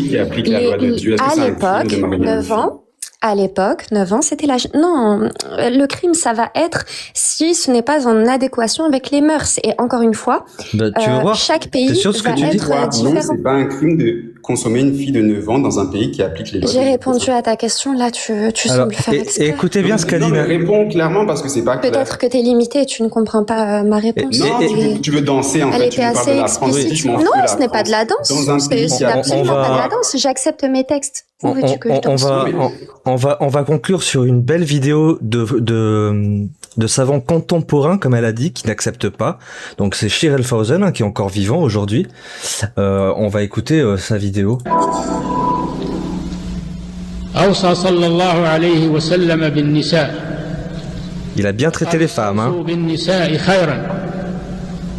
9 ans, c'était l'âge. Non, le crime, ça va être si ce n'est pas en adéquation avec les mœurs. Et encore une fois, tu veux voir chaque pays T'es sûr de ce va que tu dis être différent. Non, c'est pas un crime de consommer une fille de 9 ans dans un pays qui applique les lois. J'ai répondu à ta question, là, tu sembles faire exprès. Écoutez bien ce qu'a dit Non, mais Nana. réponds clairement parce que c'est pas clair. Peut-être que t'es limité et tu ne comprends pas ma réponse. Non, tu veux danser en Elle fait. Tu était veux assez parler de la France. explicite. Je m'en fous Non, de la ce n'est pas de la danse. Dans un pays C'est qui a- absolument on va- pas de la danse. J'accepte mes textes. Où veux-tu que je danse? on va conclure sur une belle vidéo de savants contemporains, comme elle a dit, qui n'acceptent pas. Donc c'est Shir El-Fawzen, hein, qui est encore vivant aujourd'hui. On va écouter sa vidéo. أوصى صلى الله عليه وسلم بالنساء Il a bien traité les femmes, hein. بالنساء خيرا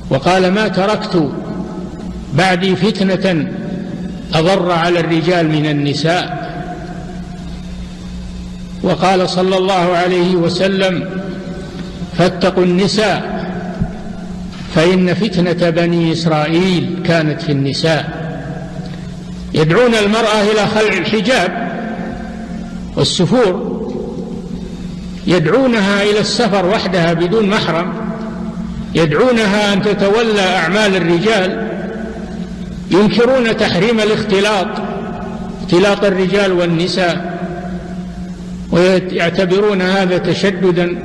وقال ما تركت بعدي فتنة أضر على الرجال من النساء وقال صلى الله عليه وسلم فاتقوا النساء فإن فتنة بني إسرائيل كانت في النساء يدعون المرأة إلى خلع الحجاب والسفور يدعونها إلى السفر وحدها بدون محرم يدعونها أن تتولى أعمال الرجال ينكرون تحريم اختلاط الرجال والنساء ويعتبرون هذا تشددا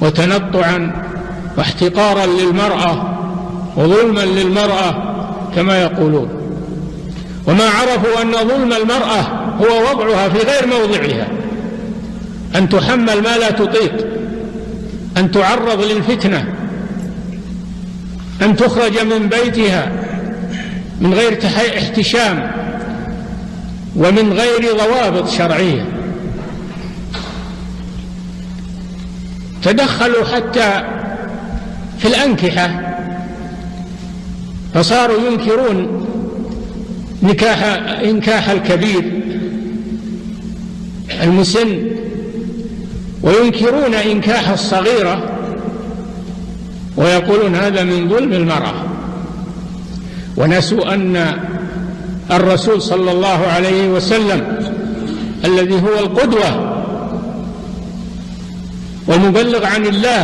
وتنطعا واحتقارا للمرأة وظلما للمرأة كما يقولون وما عرفوا أن ظلم المرأة هو وضعها في غير موضعها أن تحمل ما لا تطيق أن تعرض للفتنة أن تخرج من بيتها من غير احتشام ومن غير ضوابط شرعية تدخلوا حتى في الأنكحة فصاروا ينكرون إنكاح الكبير المسن وينكرون إنكاح الصغيرة ويقولون هذا من ظلم المرأة ونسوا أن الرسول صلى الله عليه وسلم الذي هو القدوة والمبلغ عن الله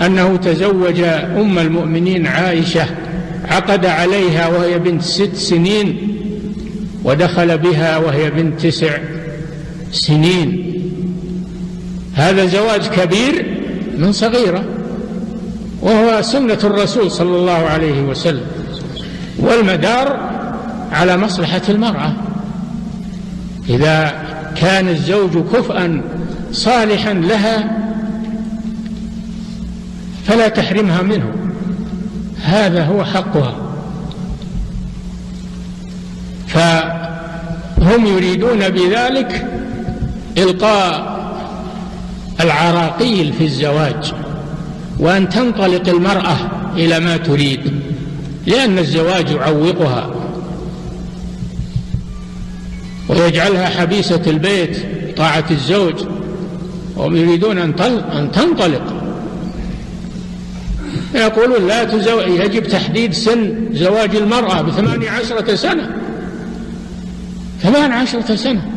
أنه تزوج أم المؤمنين عائشة عقد عليها وهي بنت 6 سنين ودخل بها وهي بنت 9 سنين هذا زواج كبير من صغيرة وهو سنة الرسول صلى الله عليه وسلم والمدار على مصلحة المرأة إذا كان الزوج كفءا صالحا لها فلا تحرمها منه هذا هو حقها فهم يريدون بذلك إلقاء العراقيل في الزواج وأن تنطلق المرأة إلى ما تريد لأن الزواج يعوقها ويجعلها حبيسة البيت طاعة الزوج وهم يريدون أن تنطلق يقولون لا تزوج يجب تحديد سن زواج المرأة ب18 سنة 18 سنة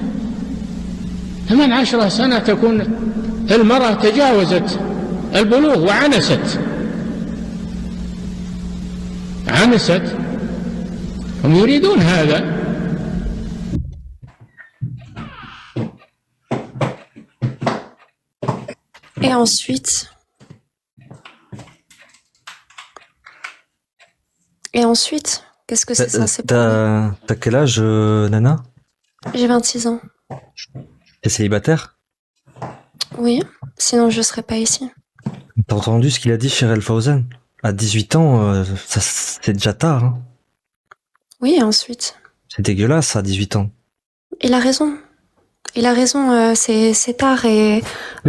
18 سنة تكون المرأة تجاوزت البلوغ وعنست هم يريدون هذا Et ensuite, qu'est-ce que c'est censé T'as quel âge, Nana? J'ai 26 ans. T'es célibataire? Oui, sinon je serais pas ici. T'as entendu ce qu'il a dit, Shir El-Fawzen? À 18 ans, c'est déjà tard, hein. Oui, et ensuite. C'est dégueulasse, à 18 ans. Il a raison. Il a raison, c'est tard et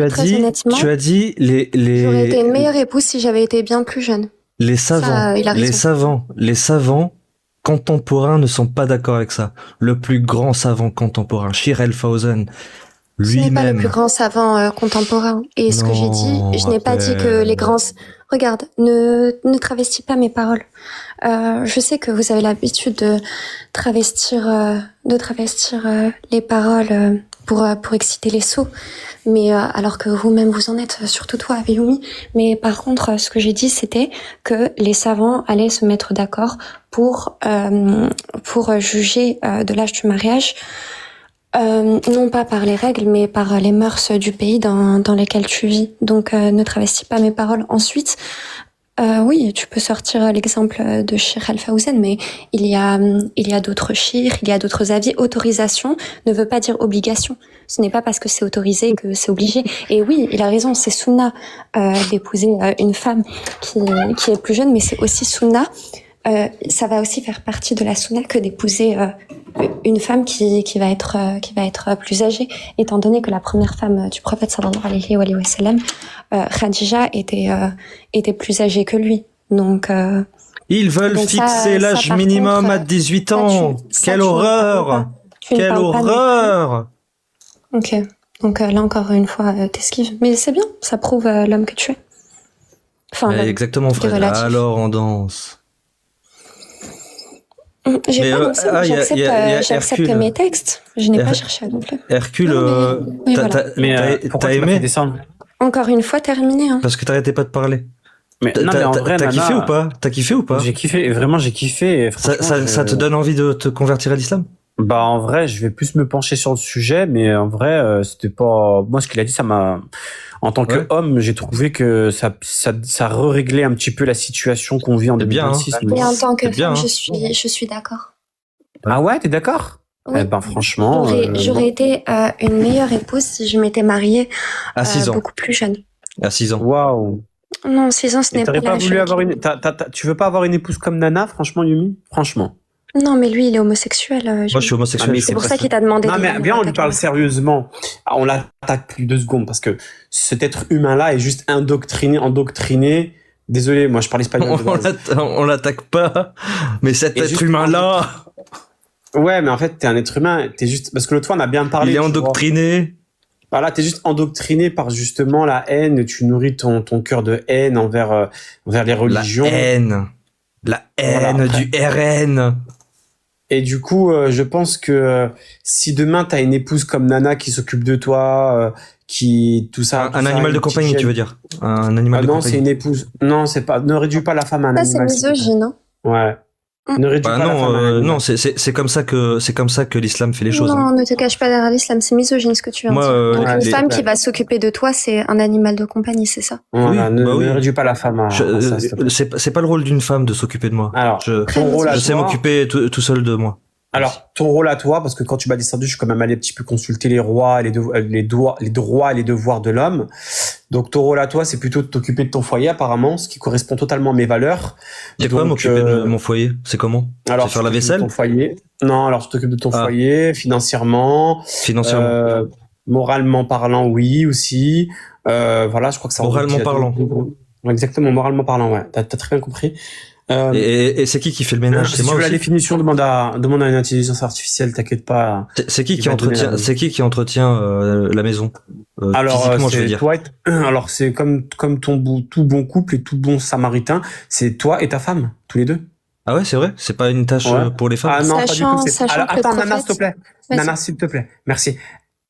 très honnêtement, tu as dit j'aurais été une meilleure épouse si j'avais été bien plus jeune. les savants, Ça, il a raison. les savants contemporains ne sont pas d'accord avec ça. Le plus grand savant contemporain, Shir El-Fawzan, Ce n'est pas le lui-même. plus grand savant contemporain. Et ce que j'ai dit, je n'ai pas dit que les grands... Regarde, ne travestis pas mes paroles. Je sais que vous avez l'habitude de travestir les paroles pour exciter les sots, mais alors que vous-même vous en êtes, surtout toi, Abiyoumi. Mais par contre, ce que j'ai dit, c'était que les savants allaient se mettre d'accord pour juger de l'âge du mariage. Non pas par les règles, mais par les mœurs du pays dans lesquels tu vis. Donc, ne travestis pas mes paroles. Ensuite, oui, tu peux sortir l'exemple de Shir El-Fawzan, mais il y a d'autres shirs, il y a d'autres avis. Autorisation ne veut pas dire obligation. Ce n'est pas parce que c'est autorisé que c'est obligé. Et oui, il a raison, c'est sunna d'épouser une femme qui est plus jeune, mais c'est aussi sunna. Ça va aussi faire partie de la sunna que d'épouser une femme qui va être plus âgée, étant donné que la première femme du prophète sallallahu alayhi wa sallam, Khadija, était plus âgée que lui. Donc Ils veulent donc ça, fixer l'âge par minimum contre, à 18 ça, ans. tu Quelle ne parles horreur! pas. Tu ne Quelle parles pas non plus. horreur! Ok. Donc là encore une fois, t'esquives. Mais c'est bien, ça prouve l'homme que tu es. Enfin, Ouais, l'homme exactement, qui est frère. relatif. Alors on danse. J'ai Mais, pas dansé, ah, y a j'accepte Hercule. mes textes. Je n'ai pas Her- cherché à gonfler. Hercule, Non, mais- oui, voilà. Mais pourquoi t'as tu m'as fait aimé? descendre? Encore une fois, terminé. Hein. Parce que t'arrêtais pas de parler. Mais non, mais en vrai, T'as kiffé Nana, ou pas? T'as kiffé ou pas? J'ai kiffé, vraiment j'ai kiffé. Et Ça, franchement, ça te donne envie de te convertir à l'islam? Bah en vrai, je vais plus me pencher sur le sujet, mais en vrai, c'était pas. Moi, ce qu'il a dit, ça m'a. En tant Ouais. qu'homme, j'ai trouvé que ça réglait un petit peu la situation qu'on vit en C'est bien, hein. 2026. Et en tant que C'est bien, femme, hein. je suis d'accord. Ah ouais, t'es d'accord? Oui. Eh ben franchement, J'aurais été une meilleure épouse si je m'étais mariée À 6 ans. beaucoup plus jeune. À 6 ans. waouh. Non, 6 ans, ce Et n'est pas t'aurais pas l'âge. voulu avoir une. Tu veux pas avoir une épouse comme Nana, franchement, Yumi? Franchement. Non, mais lui, il est homosexuel. Moi, je suis homosexuel. Ah, mais C'est pour pas ça qu'il t'a demandé Non, de mais venir viens, on lui attaquer parle moi. sérieusement. Ah, on l'attaque plus 2 secondes parce que cet être humain-là est juste endoctriné. Désolé, moi, je parle espagnol. de base. On l'attaque pas, mais cet Et être juste- humain-là, Ouais, mais en fait, t'es un être humain. T'es juste, parce que l'autre fois, on a bien parlé. il est tu vois. endoctriné. Voilà, t'es juste endoctriné par justement la haine. Tu nourris ton cœur de haine envers les religions. La haine. La haine Voilà. du RN. Et du coup, je pense que si demain t'as une épouse comme Nana qui s'occupe de toi, qui tout ça, Un animal de compagnie, tu veux dire? Un animal Ah de non, compagnie. c'est une épouse. Non, c'est pas. Ne réduis pas la femme à un Ça, c'est animal. s'il te plaît. misogyne. Hein. Ouais. Ne réduis Bah pas la non, femme à un animal. non, c'est comme ça que l'islam fait les choses. Non, hein. ne te cache pas derrière l'islam, c'est misogyne ce que tu viens Moi, de dire. Donc, ouais, une les- femme ouais. qui va s'occuper de toi, c'est un animal de compagnie, c'est ça? Voilà, Oui, ne, bah oui. ne réduis pas la femme à ça, s'il te plaît. C'est pas le rôle d'une femme de s'occuper de moi. Alors, Je ton rôle à sais toi. m'occuper tout seul de moi. Alors, ton rôle à toi, parce que quand tu m'as descendu, je suis quand même allé un petit peu consulter les rois, les droits et les devoirs de l'homme. Donc, ton rôle à toi, c'est plutôt de t'occuper de ton foyer, apparemment, ce qui correspond totalement à mes valeurs. C'est quoi Donc, m'occuper de mon foyer? C'est comment? Alors, C'est faire tu la t'occupes de vaisselle? ton foyer. Non, alors, tu t'occupes de ton Ah. foyer, financièrement, Financièrement. moralement parlant, oui, aussi. Voilà, je crois que ça. Moralement regroupe- parlant. Exactement, moralement parlant, ouais. T'as très bien compris. Et c'est qui fait le ménage? Si C'est tu moi veux la aussi? définition, demande à une intelligence artificielle, t'inquiète pas. C'est qui Il qui va donner entretient, la- c'est qui entretient la maison? Alors, Physiquement, je veux c'est dire. toi alors c'est comme tout bon couple et tout bon samaritain, c'est toi et ta femme, tous les deux. Ah ouais, c'est vrai? C'est pas une tâche Ouais. pour les femmes? Ah non, pas du Sachant- tout. sachant Alors, que le attends, Nana, prophète- s'il te plaît. Vas-y. Nana, s'il te plaît. Merci.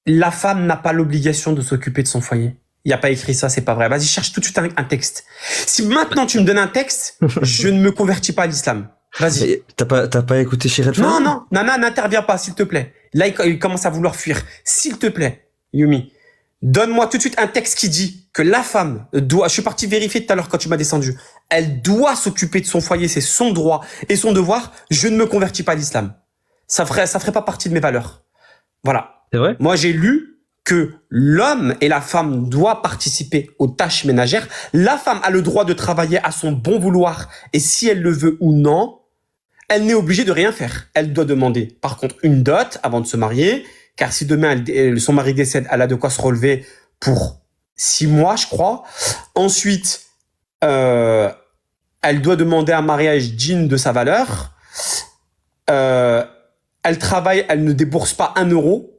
La femme n'a pas l'obligation de s'occuper de son foyer. Il n'y a pas écrit ça, c'est pas vrai. Vas-y, cherche tout de suite un texte. Si maintenant tu me donnes un texte, je ne me convertis pas à l'islam. Vas-y. Et T'as pas écouté Shir El-Fawzan? Non, non, Nana, n'interviens pas, s'il te plaît. Là, il commence à vouloir fuir. S'il te plaît, Yumi, donne-moi tout de suite un texte qui dit que la femme doit, je suis parti vérifier tout à l'heure quand tu m'as descendu, elle doit s'occuper de son foyer, c'est son droit et son devoir. Je ne me convertis pas à l'islam. Ça ferait pas partie de mes valeurs. Voilà. C'est vrai? Moi, j'ai lu que l'homme et la femme doivent participer aux tâches ménagères. La femme a le droit de travailler à son bon vouloir et si elle le veut ou non, elle n'est obligée de rien faire. Elle doit demander, par contre, une dot avant de se marier, car si demain son mari décède, elle a de quoi se relever pour 6 mois, je crois. Ensuite, elle doit demander un mariage digne de sa valeur. Elle travaille, elle ne débourse pas 1 euro.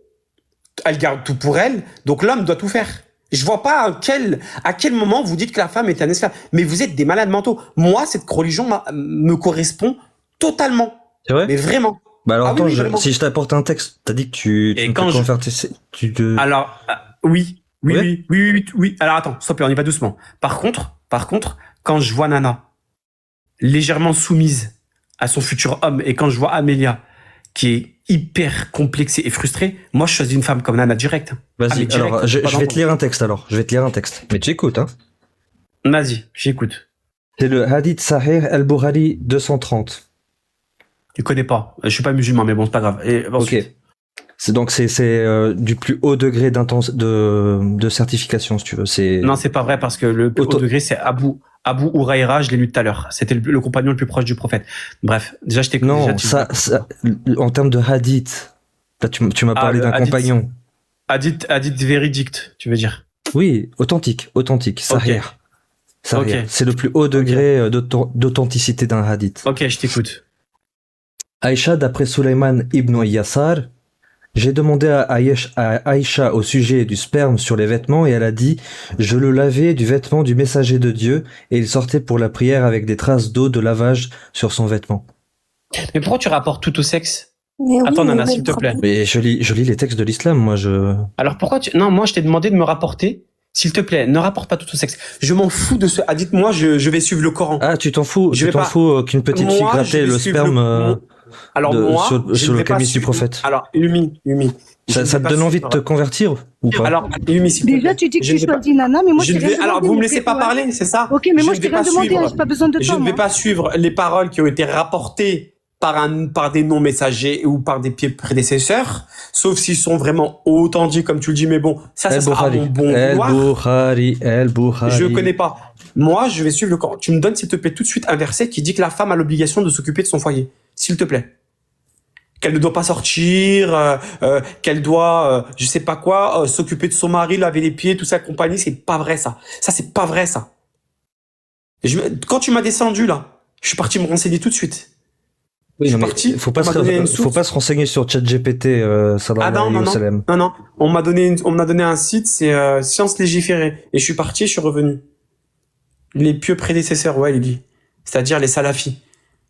Elle garde tout pour elle. Donc l'homme doit tout faire. Je vois pas à quel moment vous dites que la femme est un esclave. Mais vous êtes des malades mentaux. Moi, cette religion me correspond totalement. C'est vrai? Mais vraiment. Bah alors Ah attends, oui, vraiment. si je t'apporte un texte, t'as dit que tu Et ne quand peux je- convertir, Alors, oui. Ouais. Oui. Alors attends, stop, on y va doucement. Par contre, quand je vois Nana légèrement soumise à son futur homme et quand je vois Amélia qui est hyper complexée et frustrée, moi je choisis une femme comme Nana direct. Vas-y, Ah, mais direct, alors je pas vais te d'embrouille. lire un texte alors. Je vais te lire un texte. Mais tu écoutes, hein. Vas-y, j'écoute. C'est le Hadith Sahih al-Bukhari 230. Tu connais pas. Je suis pas musulman, mais bon, c'est pas grave. Et ensuite. Ok. C'est du plus haut degré de certification, si tu veux. C'est Non, c'est pas vrai parce que le plus haut Auto- degré, c'est Abu Huraira, je l'ai lu tout à l'heure. C'était le compagnon le plus proche du prophète. Bref, déjà, je t'écoute. non, Déjà, ça, en termes de hadith. Là, tu m'as Ah, parlé le d'un hadith. compagnon. Hadith véridique, tu veux dire. Oui, authentique, Sahih. Sahih. Ok. C'est le plus haut degré d'authenticité d'un hadith. Ok, je t'écoute. Aïcha, d'après Sulaiman ibn Yassar, j'ai demandé à Aïcha au sujet du sperme sur les vêtements et elle a dit « Je le lavais du vêtement du messager de Dieu et il sortait pour la prière avec des traces d'eau de lavage sur son vêtement. Mais pourquoi tu rapportes tout au sexe? Mais oui, Attends, mais Nana, où est s'il le te plaît. problème ?» Mais je lis les textes de l'islam, moi je... Alors pourquoi Non, moi, je t'ai demandé de me rapporter. S'il te plaît, ne rapporte pas tout au sexe. Je m'en fous de ce hadith. Moi, je vais suivre le Coran. Ah, tu t'en fous, Je vais pas- qu'une petite Moi, fille je grattait vais le suivre sperme Alors de- moi, sur- je sur ne le vais pas camis du suivre- prophète. Alors, Yumi. ça te donne envie de te convertir ou pas? Alors, Yumi, s'il te Déjà, plaît. tu dis que Je tu ne vais pas- choisis Nana, mais moi, je je ne t'ai vais, rien alors, demandé, vous me mais laissez fais pas quoi? parler, c'est ça? Ok, mais moi, ne je t'ai vais rien pas demandé, suivre- hein, j'ai pas besoin de Je toi, ne vais moi. pas suivre les paroles qui ont été rapportées par des non-messagers ou par des prédécesseurs, sauf s'ils sont vraiment authentiques, comme tu le dis, mais bon, ça sera à mon bon vouloir. El-Bukhari. Je connais pas. Moi, je vais suivre le Coran. Tu me donnes, s'il te plaît, tout de suite un verset qui dit que la femme a l'obligation de s'occuper de son foyer. S'il te plaît. Qu'elle ne doit pas sortir, qu'elle doit, je sais pas quoi, s'occuper de son mari, laver les pieds, tout ça, compagnie. C'est pas vrai, ça. Ça, c'est pas vrai, ça. Quand tu m'as descendu, là, je suis parti me renseigner tout de suite. Oui, Je non, suis mais parti, faut pas on m'a donné une source. se renseigner sur ChatGPT, sallallahu Ah non, alayhi non, wa non. sallam. Non, on m'a donné un site, c'est Science Légiférée. Et je suis parti, je suis revenu. Les pieux prédécesseurs, ouais, il dit. C'est-à-dire les salafis.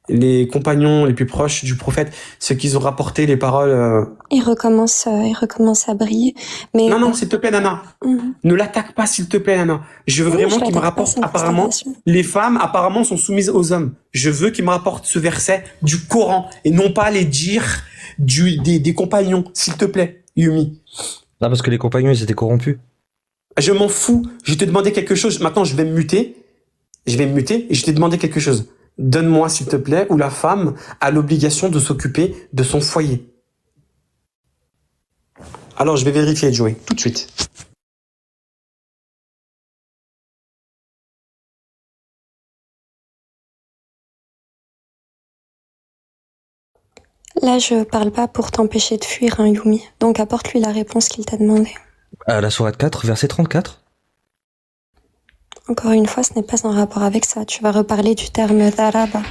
Les compagnons les plus proches du prophète, ceux qui ont rapporté les paroles. Il recommence à briller. Mais Non, s'il te plaît, Nana. Mhm. Ne l'attaque pas, s'il te plaît, Nana. Je veux Oui, vraiment je qu'il me l'attaque pas, rapporte, c'est une apparemment, constatation. les femmes, apparemment, sont soumises aux hommes. Je veux qu'il me rapporte ce verset du Coran et non pas les dires des compagnons, s'il te plaît, Yumi. Ah, parce que les compagnons, ils étaient corrompus. Je m'en fous. Je t'ai demandé quelque chose. Maintenant, je vais me muter. Et je t'ai demandé quelque chose. Donne-moi, s'il te plaît, où la femme a l'obligation de s'occuper de son foyer. Alors, je vais vérifier, Joey, tout de suite. Là, je parle pas pour t'empêcher de fuir, hein, Yumi. Donc apporte-lui la réponse qu'il t'a demandé. À la sourate 4, verset 34. Encore une fois, ce n'est pas en rapport avec ça. Tu vas reparler du terme daraba.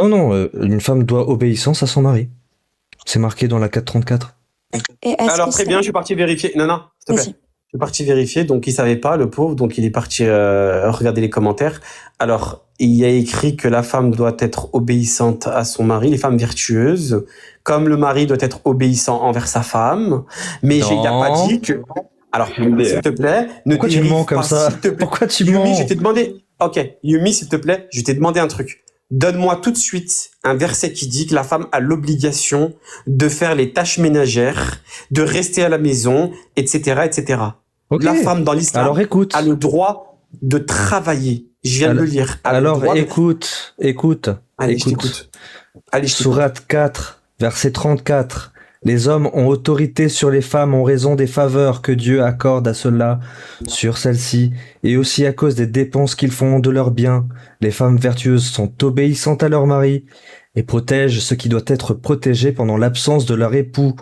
Non, une femme doit obéissance à son mari. C'est marqué dans la 434. Et est-ce Alors, que très ça- bien, je suis parti vérifier. Non, s'il te plaît. Vas-y. Je suis parti vérifier, donc il savait pas, le pauvre, donc il est parti regarder les commentaires. Alors, il y a écrit que la femme doit être obéissante à son mari, les femmes vertueuses, comme le mari doit être obéissant envers sa femme, mais il n'a pas Non. dit que... Alors, s'il te plaît, ne Pourquoi tu dérive mens comme pas, ça s'il te plaît. Pourquoi tu Yumi, mens je t'ai demandé... Ok, Yumi, s'il te plaît, je t'ai demandé un truc. Donne-moi tout de suite un verset qui dit que la femme a l'obligation de faire les tâches ménagères, de rester à la maison, etc., etc. Ok. La femme dans l'islam Alors écoute. a le droit de travailler. Je viens de le lire. A le Alors droit de- écoute. Allez, je t'écoute. Allez, je t'écoute. Sourate 4, verset 34. Les hommes ont autorité sur les femmes en raison des faveurs que Dieu accorde à ceux-là sur celles-ci, et aussi à cause des dépenses qu'ils font de leurs biens. Les femmes vertueuses sont obéissantes à leur mari. et protège ce qui doit être protégé pendant l'absence de leur époux,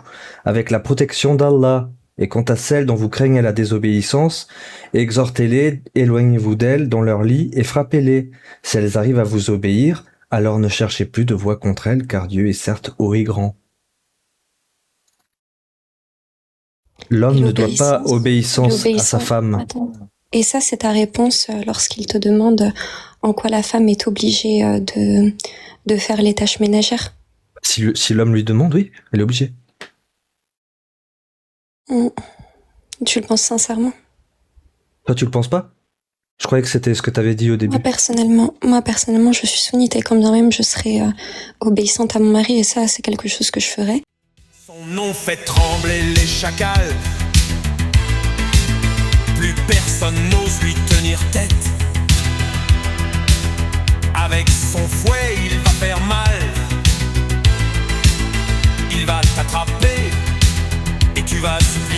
avec la protection d'Allah. Et quant à celles dont vous craignez la désobéissance, exhortez-les, éloignez-vous d'elles dans leur lit et frappez-les. Si elles arrivent à vous obéir, alors ne cherchez plus de voix contre elles, car Dieu est certes haut et grand. L'homme ne doit pas obéissance à sa femme. Attends. Et ça, c'est ta réponse lorsqu'il te demande en quoi la femme est obligée de faire les tâches ménagères. Si l'homme lui demande, oui, elle est obligée. Tu le penses sincèrement? Toi, tu le penses pas? Je croyais que c'était ce que tu avais dit au début. Moi, personnellement, je suis sunnite et quand bien même je serais obéissante à mon mari, et ça, c'est quelque chose que je ferais. Son nom fait trembler les chacals. Plus personne n'ose lui tenir tête. Avec son fouet, il va faire mal. Il va t'attraper et tu vas souffrir.